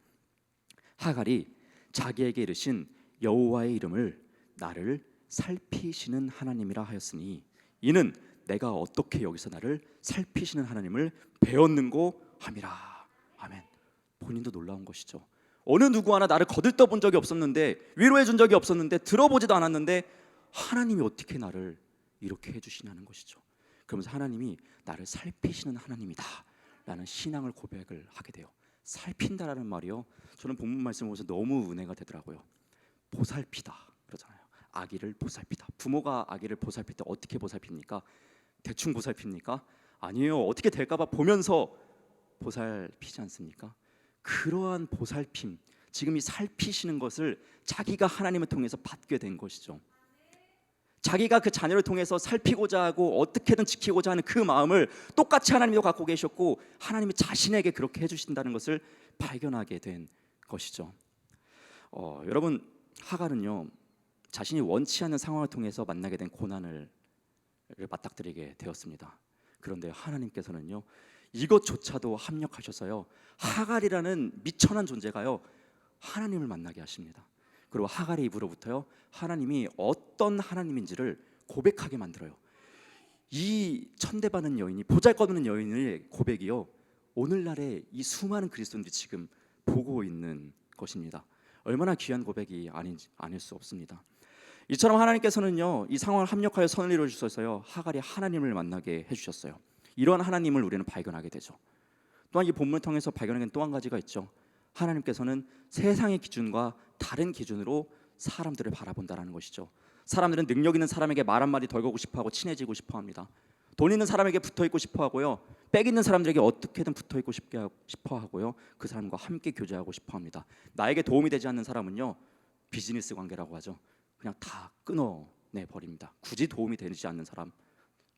하갈이 자기에게 이르신 여호와의 이름을 나를 살피시는 하나님이라 하였으니 이는 내가 어떻게 여기서 나를 살피시는 하나님을 배웠는고 함이라. 아멘. 본인도 놀라운 것이죠. 어느 누구 하나 나를 거들떠 본 적이 없었는데, 위로해 준 적이 없었는데, 들어보지도 않았는데 하나님이 어떻게 나를 이렇게 해주시냐는 것이죠. 그러면서 하나님이 나를 살피시는 하나님이다 라는 신앙을 고백을 하게 돼요. 살핀다라는 말이요, 저는 본문 말씀을 보면서 너무 은혜가 되더라고요. 보살피다 그러잖아요. 아기를 보살피다. 부모가 아기를 보살필 때 어떻게 보살핍니까? 대충 보살핍니까? 아니에요. 어떻게 될까 봐 보면서 보살피지 않습니까? 그러한 보살핌, 지금 이 살피시는 것을 자기가 하나님을 통해서 받게 된 것이죠. 자기가 그 자녀를 통해서 살피고자 하고 어떻게든 지키고자 하는 그 마음을 똑같이 하나님도 갖고 계셨고 하나님이 자신에게 그렇게 해주신다는 것을 발견하게 된 것이죠. 여러분, 하갈은요, 자신이 원치 않는 상황을 통해서 만나게 된 고난을 맞닥뜨리게 되었습니다. 그런데 하나님께서는요, 이것조차도 합력하셔서요, 하갈이라는 미천한 존재가요, 하나님을 만나게 하십니다. 그리고 하갈의 입으로부터요, 하나님이 어떤 하나님인지를 고백하게 만들어요. 이 천대받는 여인이, 보잘것없는 여인의 고백이요, 오늘날의 이 수많은 그리스도인들이 지금 보고 있는 것입니다. 얼마나 귀한 고백이 아닐 수 없습니다. 이처럼 하나님께서는요, 이 상황을 합력하여 선을 이루어 주셔서요, 하갈이 하나님을 만나게 해주셨어요. 이러한 하나님을 우리는 발견하게 되죠. 또한 이 본문을 통해서 발견하는 또 한 가지가 있죠. 하나님께서는 세상의 기준과 다른 기준으로 사람들을 바라본다라는 것이죠. 사람들은 능력 있는 사람에게 말 한마디 덜 걸고 싶어하고 친해지고 싶어합니다. 돈 있는 사람에게 붙어있고 싶어하고요, 빽 있는 사람들에게 어떻게든 붙어있고 싶어하고요, 그 사람과 함께 교제하고 싶어합니다. 나에게 도움이 되지 않는 사람은요, 비즈니스 관계라고 하죠. 그냥 다 끊어내 버립니다. 굳이 도움이 되지 않는 사람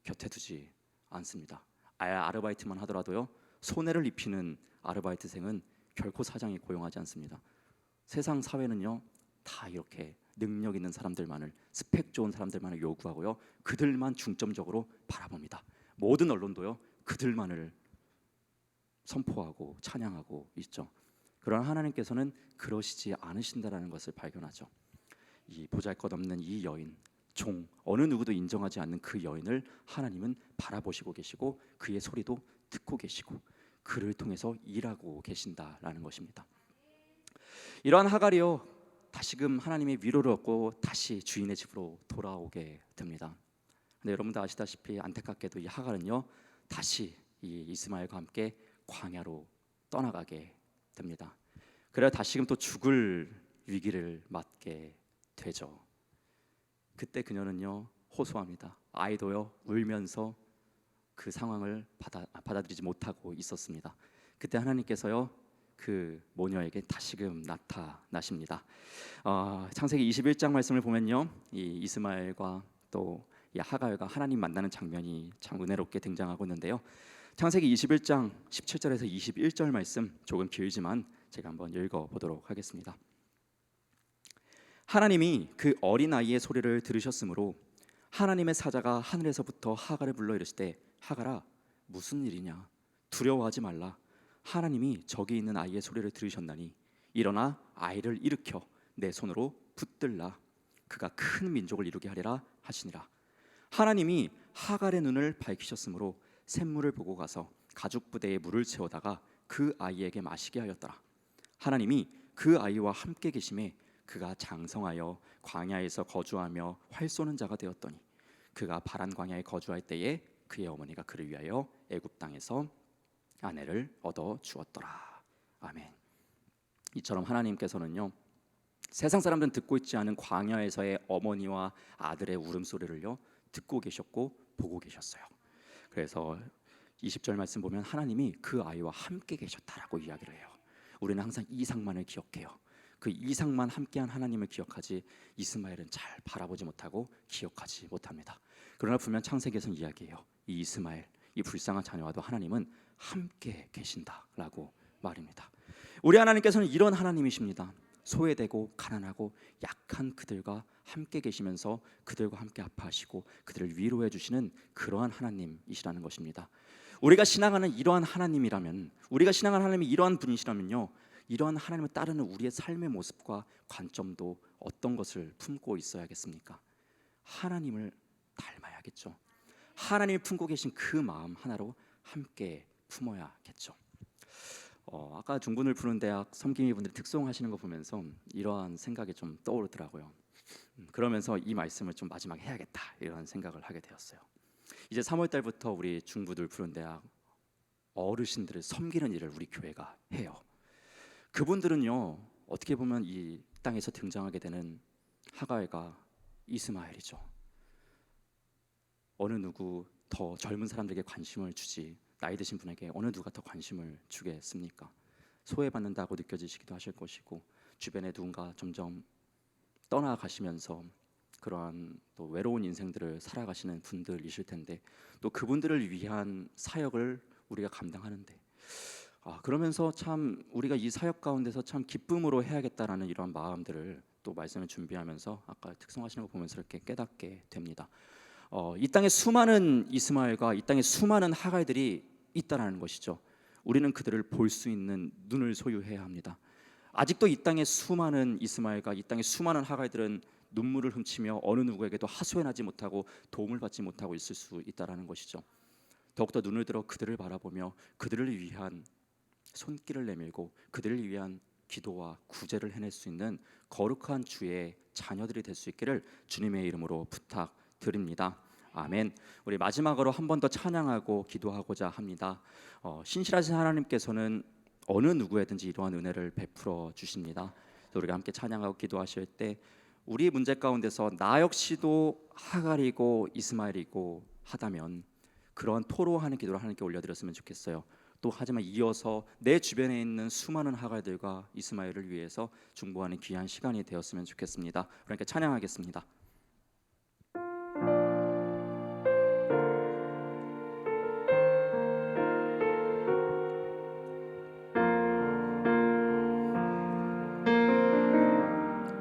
곁에 두지 않습니다. 아르바이트만 하더라도요, 손해를 입히는 아르바이트생은 결코 사장이 고용하지 않습니다. 세상 사회는요, 다 이렇게 능력 있는 사람들만을, 스펙 좋은 사람들만을 요구하고요, 그들만 중점적으로 바라봅니다. 모든 언론도요, 그들만을 선포하고 찬양하고 있죠. 그러나 하나님께서는 그러시지 않으신다라는 것을 발견하죠. 이 보잘것없는 이 여인, 종, 어느 누구도 인정하지 않는 그 여인을 하나님은 바라보시고 계시고 그의 소리도 듣고 계시고 그를 통해서 일하고 계신다라는 것입니다. 이러한 하갈이요, 다시금 하나님의 위로를 얻고 다시 주인의 집으로 돌아오게 됩니다. 근데 여러분도 아시다시피 안타깝게도 이 하갈은요, 다시 이 이스마엘과 함께 광야로 떠나가게 됩니다. 그래야 다시금 또 죽을 위기를 맞게 되죠. 그때 그녀는요, 호소합니다. 아이도요, 울면서 그 상황을 받아들이지 못하고 있었습니다. 그때 하나님께서요, 그 모녀에게 다시금 나타나십니다. 창세기 21장 말씀을 보면요, 이 이스마엘과 또 이 하갈과 하나님 만나는 장면이 참 은혜롭게 등장하고 있는데요. 창세기 21장 17절에서 21절 말씀 조금 길지만 제가 한번 읽어보도록 하겠습니다. 하나님이 그 어린 아이의 소리를 들으셨으므로 하나님의 사자가 하늘에서부터 하갈을 불러 이르시되 하갈아 무슨 일이냐, 두려워하지 말라. 하나님이 저기 있는 아이의 소리를 들으셨나니 일어나 아이를 일으켜 내 손으로 붙들라. 그가 큰 민족을 이루게 하리라 하시니라. 하나님이 하갈의 눈을 밝히셨으므로 샘물을 보고 가서 가죽 부대에 물을 채우다가 그 아이에게 마시게 하였더라. 하나님이 그 아이와 함께 계심에 그가 장성하여 광야에서 거주하며 활 쏘는 자가 되었더니 그가 바란 광야에 거주할 때에 그의 어머니가 그를 위하여 애굽 땅에서 아내를 얻어 주었더라. 아멘. 이처럼 하나님께서는요, 세상 사람들은 듣고 있지 않은 광야에서의 어머니와 아들의 울음소리를요, 듣고 계셨고 보고 계셨어요. 그래서 20절 말씀 보면 하나님이 그 아이와 함께 계셨다라고 이야기를 해요. 우리는 항상 이상만을 기억해요. 그 이상만 함께한 하나님을 기억하지 이스마엘은 잘 바라보지 못하고 기억하지 못합니다. 그러나 분명 창세기에서는 이야기해요. 이 이스마엘, 이 불쌍한 자녀와도 하나님은 함께 계신다라고 말입니다. 우리 하나님께서는 이런 하나님이십니다. 소외되고 가난하고 약한 그들과 함께 계시면서 그들과 함께 아파하시고 그들을 위로해 주시는 그러한 하나님이시라는 것입니다. 우리가 신앙하는 이러한 하나님이라면, 우리가 신앙하는 하나님이 이러한 분이시라면요, 이러한 하나님을 따르는 우리의 삶의 모습과 관점도 어떤 것을 품고 있어야겠습니까? 하나님을 닮아야겠죠. 하나님이 품고 계신 그 마음 하나로 함께 품어야겠죠. 아까 중분을 푸는 대학 섬김이 분들이 특송하시는 거 보면서 이러한 생각이 좀 떠오르더라고요. 그러면서 이 말씀을 좀 마지막에 해야겠다 이런 생각을 하게 되었어요. 이제 3월 달부터 우리 중부들 푸른 대학 어르신들을 섬기는 일을 우리 교회가 해요. 그분들은요, 어떻게 보면 이 땅에서 등장하게 되는 하갈과 이스마엘이죠. 어느 누구 더 젊은 사람들에게 관심을 주지 나이 드신 분에게 어느 누가 더 관심을 주겠습니까? 소외받는다고 느껴지시기도 하실 것이고 주변에 누군가 점점 떠나가시면서 그러한 또 외로운 인생들을 살아가시는 분들이실 텐데 또 그분들을 위한 사역을 우리가 감당하는데 그러면서 참 우리가 이 사역 가운데서 참 기쁨으로 해야겠다라는 이런 마음들을 또 말씀을 준비하면서 아까 특성하시는 거 보면서 이렇게 깨닫게 됩니다. 이 땅에 수많은 이스마엘과 이 땅에 수많은 하갈들이 있다라는 것이죠. 우리는 그들을 볼 수 있는 눈을 소유해야 합니다. 아직도 이 땅에 수많은 이스마엘과 이 땅에 수많은 하갈들은 눈물을 훔치며 어느 누구에게도 하소연하지 못하고 도움을 받지 못하고 있을 수 있다라는 것이죠. 더욱더 눈을 들어 그들을 바라보며 그들을 위한 손길을 내밀고 그들을 위한 기도와 구제를 해낼 수 있는 거룩한 주의 자녀들이 될 수 있기를 주님의 이름으로 부탁드립니다. 아멘. 우리 마지막으로 한 번 더 찬양하고 기도하고자 합니다. 신실하신 하나님께서는 어느 누구에든지 이러한 은혜를 베풀어 주십니다. 우리가 함께 찬양하고 기도하실 때 우리의 문제 가운데서 나 역시도 하갈이고 이스마엘이고 하다면 그런 토로하는 기도를 하나님께 올려드렸으면 좋겠어요. 또 하지만 이어서 내 주변에 있는 수많은 하갈들과 이스마엘을 위해서 중보하는 귀한 시간이 되었으면 좋겠습니다. 그러니까 찬양하겠습니다.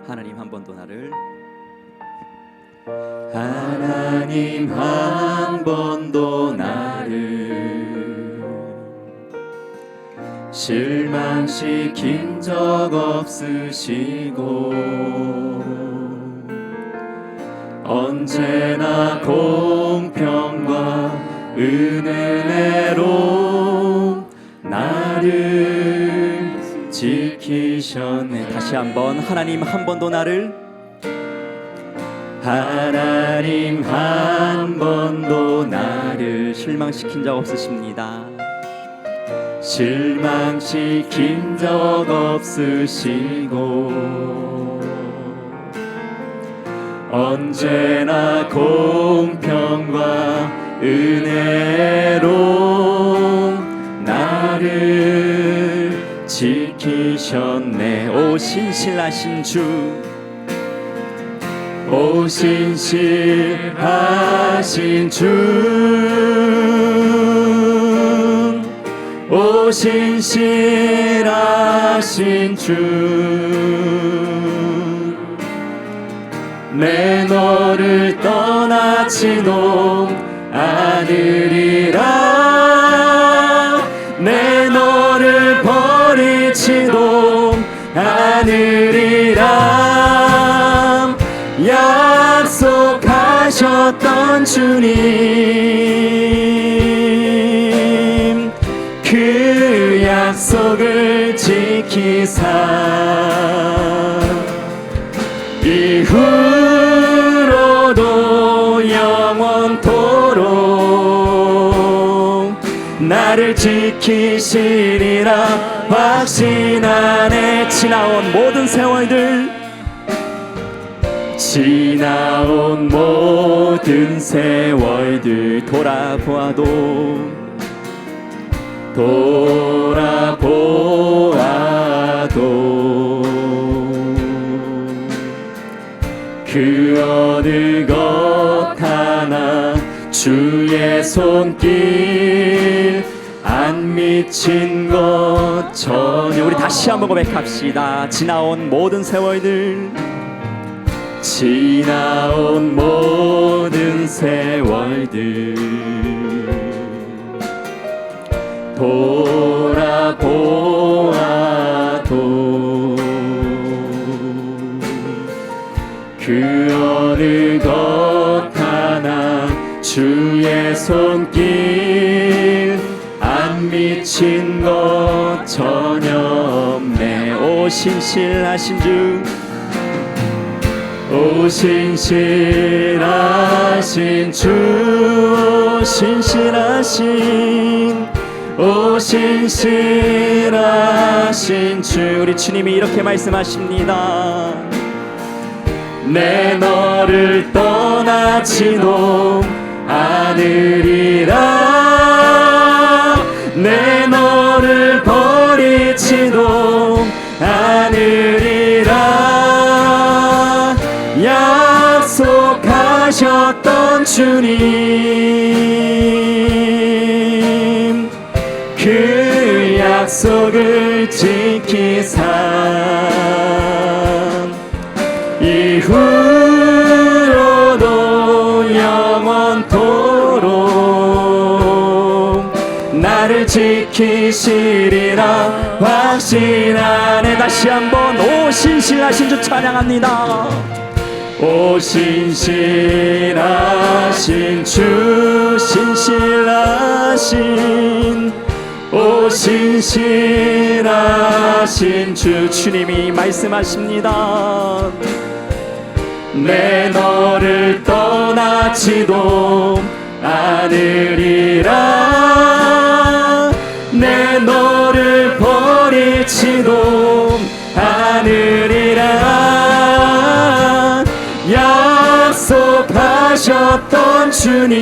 하나님 한 번도 나를 하나님 한 번도 나를 실망시킨 적 없으시고 언제나 공평과 은혜로 나를 지키셨네. 다시 한번 하나님 한 번도 나를 하나님 한 번도 나를 실망시킨 적 없으십니다. 실망시킨 적 없으시고 언제나 공평과 은혜로 나를 지키셨네. 오 신실하신 주, 오 신실하신 주, 오 신실하신 주, 내 너를 떠나지도 않으리라, 내 너를 버리지도 않으리라 약속하셨던 주님, 그 약속을 지키사 이후로도 영원토록 나를 지키시리라 확신하네. 지나온 모든 세월들, 지나온 모든 세월들 돌아보아도 그 어느 것 하나 주의 손길 안 미친 것 전혀. 우리 다시 한번 고백합시다. 지나온 모든 세월들, 지나온 모든 세월들 돌아보아도 그 어느 것 하나 주의 손길 안 미친 것 전혀 없네. 오 신실하신 주, 오 신실하신 주, 오 신실하신 주, 우리 주님이 이렇게 말씀하십니다. 내 너를 떠나지도 않으리라, 내 너를 버리지도 않으리라 약속하셨던 주님, 그 약속을 지키사 이후로도 영원토록 나를 지키시리라 확신하네. 다시 한번 오 신실하신 주 찬양합니다. 오 신실하신 주, 오 신실하신 주, 주님이 말씀하십니다. 내 너를 떠나지도 않으리라, 내 너를 버리지도 않으리라 약속하셨던 주님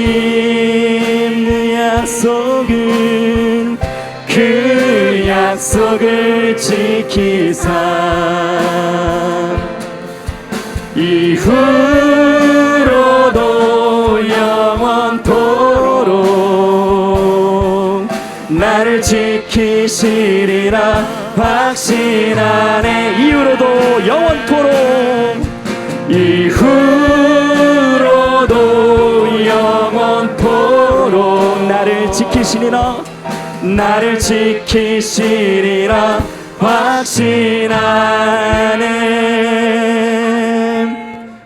그 약속을 지키사 이후로도 영원토록 나를 지키시리라 확신하네. 이후로도 영원토록 나를 지키시리라 확신하네.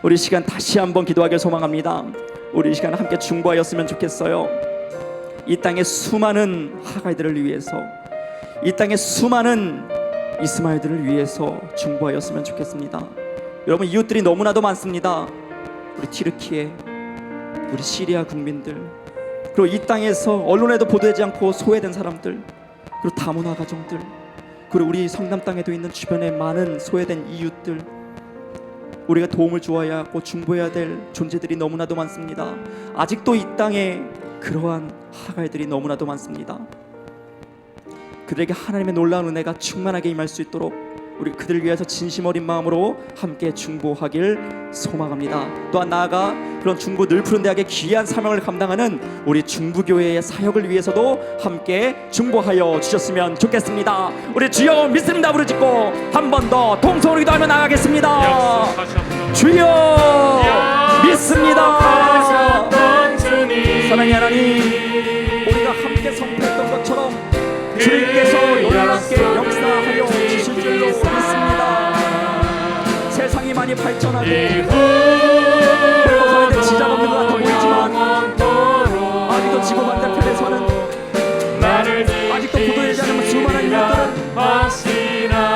우리 시간 다시 한번 기도하길 소망합니다. 우리 시간 함께 중보하였으면 좋겠어요. 이 땅의 수많은 하갈들을 위해서, 이 땅의 수많은 이스마엘들을 위해서 중보하였으면 좋겠습니다. 여러분, 이웃들이 너무나도 많습니다. 우리 튀르키예, 우리 시리아 국민들, 그리고 이 땅에서 언론에도 보도되지 않고 소외된 사람들, 그리고 다문화 가정들, 그리고 우리 성남 땅에도 있는 주변에 많은 소외된 이웃들, 우리가 도움을 주어야 하고 중보해야 될 존재들이 너무나도 많습니다. 아직도 이 땅에 그러한 하갈들이 너무나도 많습니다. 그들에게 하나님의 놀라운 은혜가 충만하게 임할 수 있도록 우리 그들을 위해서 진심 어린 마음으로 함께 중보하길 소망합니다. 또한 나아가 그런 중부 늘푸른 대학의 귀한 사명을 감당하는 우리 중부교회의 사역을 위해서도 함께 중보하여 주셨으면 좋겠습니다. 우리 주여 믿습니다 부르짖고 한 번 더 통성으로 기도하며 나가겠습니다. 주여 믿습니다. 사랑의 하나님, 우리가 함께 선포했던 것처럼 주님께서 놀랍게 역사하여 주실 줄로 믿습니다. 세상이 많이 발전하고 배고파는데 지장 없는 것 같아 보이지만 아직도 지구 반대편에서는 아직도 보도되지 않은 수많은 이웃들은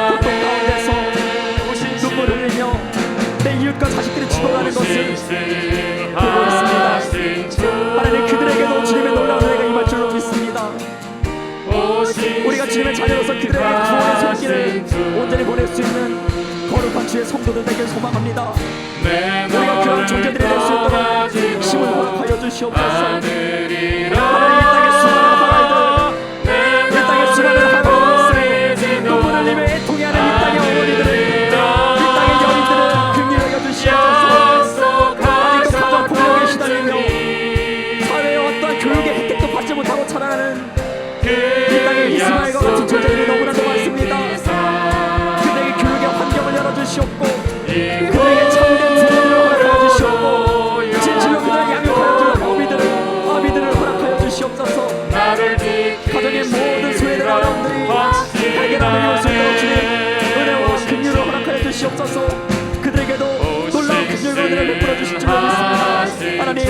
고통 가운데서 눈물을 흘리며 내 이웃과 자식들이 죽어가는 것을 보고 있습니다. 하나님, 그들에게도 주님의 놀라운 은혜가 임할 줄로 믿습니다. 우리가 주님의 자녀로서 그들에게 구원의 손길을 온전히 보낼 수 있는 거룩한 주의 성도들 되길 소망합니다. 우리가 그런 존재들이 될 수 있도록 힘을 허락하여 주시옵소서. 하나님, 이 땅의 수많은 하나님들, 눈물을 흘리며 애통해하는 이 땅의 어머니들을, 이 땅의 여인들을 긍휼히 여겨 주시옵소서. 아직도 가정폭력에 시달리며 사회의 어떠한 교육의 혜택도 받지 못하고 자라나는 이 땅에 이스마엘과 같은 존재들이 너무나도 많습니다. 그들에게 교육의 환경을 열어주시옵고 그들에게 참된 부모들을 허락하여 주시옵고 진실로 그들을 양육하여 줄 아비들을 허락하여 주시옵소서. 가정의 모든 소외된 어려움들이 해결함을 이룰 수 있도록 주님 은혜와 긍휼을 허락하여 주시옵소서. 그들에게도 놀라운 긍휼과 은혜를 베풀어 주실 줄 믿습니다. 하나님,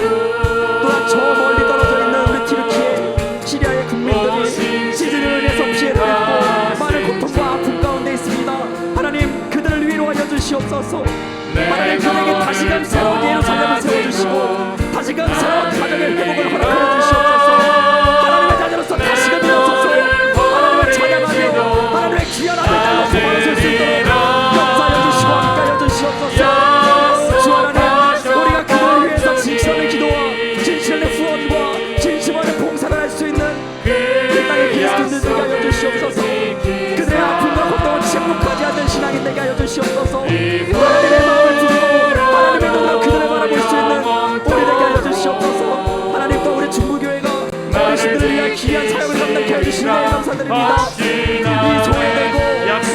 또한 저 멀리 떨어져 있는 우리 튀르키예 시리아의 국민들이 시즌으로 인해서 피해를 입고 많은 고통과 아픔 가운데 있습니다. 하나님, 그들을 위로하여 주시옵소서. 하나님, 그들에게 다시금 새로운 예루살렘을 세워주시고 다시금 새로운 가정의 회복을 허락하여 주시옵소서. 하나님의 자녀로서 다시금 일어서서 하나님을 찬양하며 하나님의 귀한 아들 딸로서 받으실 수 있도록 역사하여 주시고 함께하여 주시옵소서. 주 하나님, 우리가 그들을 위해서 진실한 기도와 진실한 후원과 진심어린 봉사를 할 수 있는 이 땅의 그리스도인들 되게 하여 주시옵소서. 그들의 아픔과 고통을 침묵하지 않는 신앙인 되게 하여 주시옵소서. 하나님의 마음을 품고 하나님의 눈으로 그들을 바라볼 수 있는 우리 되게 하여 주시옵소서. 하나님, 또 우리 중부교회가 어르신들을 위한 귀한 사역을 감당케 해주시는 데 감사드립니다. 이 소외되고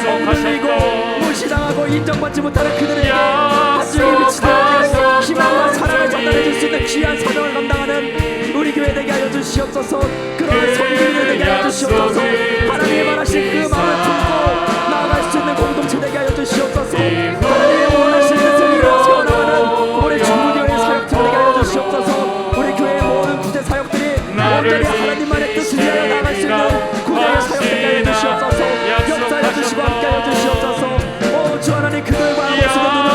억눌리고 무시당하고 인정받지 못하는 그들에게 한줄기 비치도록 희망과 사랑을 전달해 줄 수 있는 귀한 사명을 감당하는 우리 교회 되게 하여 주시옵소서. 그런 성도들 되게 하여 주시옵소서. 하나님의 말하신 그 마음을 품고 나아갈 수 있는 공동체 되게 하여 주시옵소서. 하나님의 원하시는 뜻을 이루어 세워나가는 우리 중부교회의 사역들 되게 하여 주시옵소서. 우리 교회의 모든 구제 사역들이 온전히 하나님만의 뜻을 위하여 나아갈 수 있는 구제의 사역 되게 하여 주시옵소서. 역사하여 주시고 함께하여 주시옵소서. 오 주 하나님, 그들과 아버지의 눈을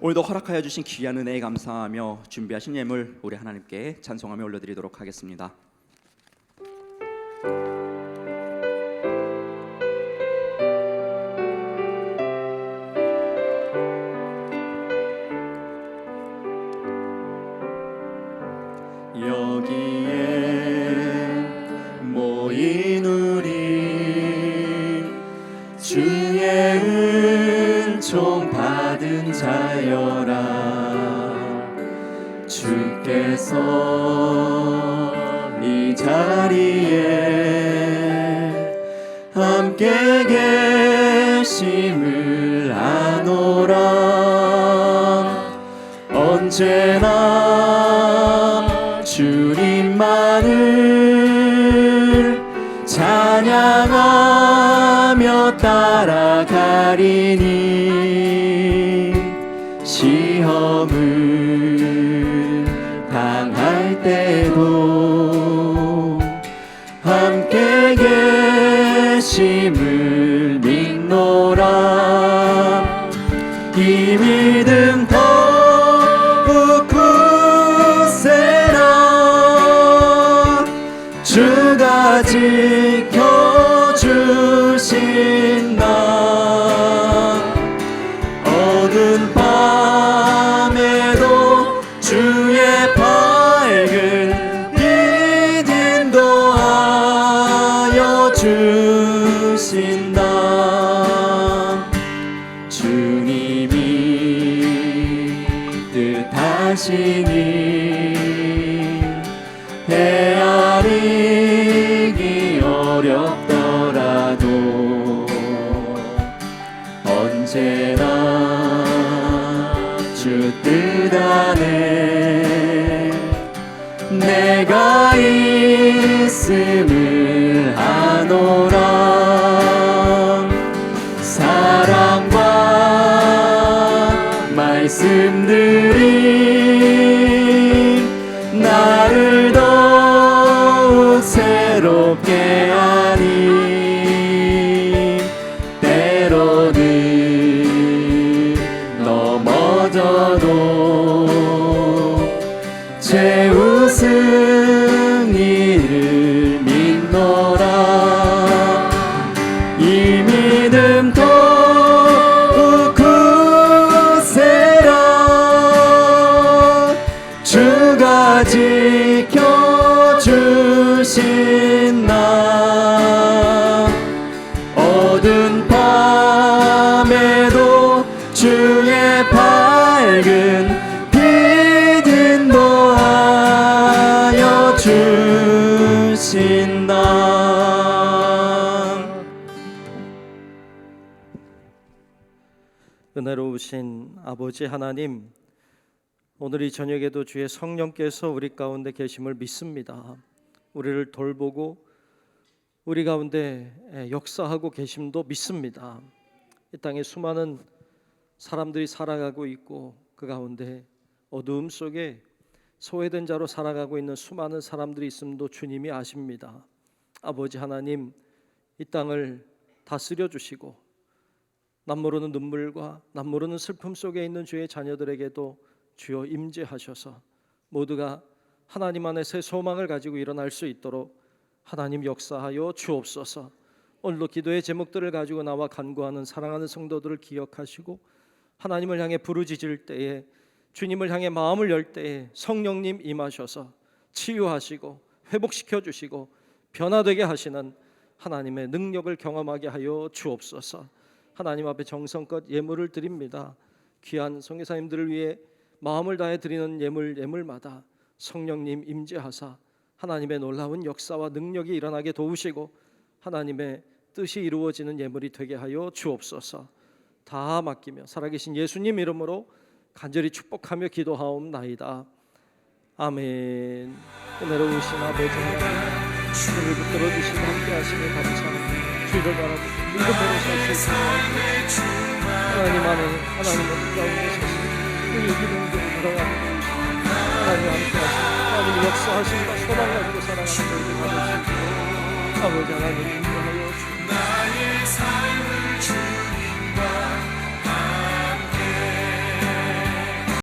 오늘도 허락하여 주신 귀한 은혜에 감사하며 준비하신 예물 우리 하나님께 찬송하며 올려드리도록 하겠습니다. 여기에 모인 우리 주의 은총 받은 자여라. 주께서 이 자리에 함께 계심을 아노라. 언제나 주님만을 찬양하며 따라가리니 시험을 당할 때도 함께 계심을 믿노라. 이 믿음 더욱 굳세라. 주가 지켜주신다. 어두운 밤에도 주의 밝은 빛 인도하여 주신다. 주님이 뜻하시니 헤아리기 어렵더라도 언제나 주 뜻 안에 내가 있음을 아노라. 사랑과 말씀들이 나를 더욱 새롭게 하니 때로는 넘어져도 제 우승이를 믿노라. 이 믿음 더욱 굳세라. 주가 지켜주신다. 어두운 밤에도 주의 밝은 빛 인도하여 주신다. 은혜로우신 아버지 하나님, 오늘 이 저녁에도 주의 성령께서 우리 가운데 계심을 믿습니다. 우리를 돌보고 우리 가운데 역사하고 계심도 믿습니다. 이 땅에 수많은 사람들이 살아가고 있고 그 가운데 어두움 속에 소외된 자로 살아가고 있는 수많은 사람들이 있음도 주님이 아십니다. 아버지 하나님, 이 땅을 다스려 주시고 남모르는 눈물과 남모르는 슬픔 속에 있는 주의 자녀들에게도 주여 임재하셔서 모두가 하나님 안에 새 소망을 가지고 일어날 수 있도록 하나님 역사하여 주옵소서. 오늘도 기도의 제목들을 가지고 나와 간구하는 사랑하는 성도들을 기억하시고 하나님을 향해 부르짖을 때에, 주님을 향해 마음을 열 때에 성령님 임하셔서 치유하시고 회복시켜 주시고 변화되게 하시는 하나님의 능력을 경험하게 하여 주옵소서. 하나님 앞에 정성껏 예물을 드립니다. 귀한 선교사님들을 위해 마음을 다해 드리는 예물마다 성령님 임재하사 하나님의 놀라운 역사와 능력이 일어나게 도우시고 하나님의 뜻이 이루어지는 예물이 되게 하여 주옵소서. 다 맡기며 살아계신 예수님 이름으로 간절히 축복하며 기도하옵나이다. 아멘. 은혜로우신 아버지 하나님, 주를 붙들어 주시고 함께 하시며 감사합니다. 주를 바라보고 믿음으로 살 수 있도록 하나님 안에 하나님의 가운데 서서 우리 기도를 돌아가는 하나님 함께 하시고 하나님의 역사하심과 소망 가지고 살아가는 우리 가질 수 있도록 아버지 하나님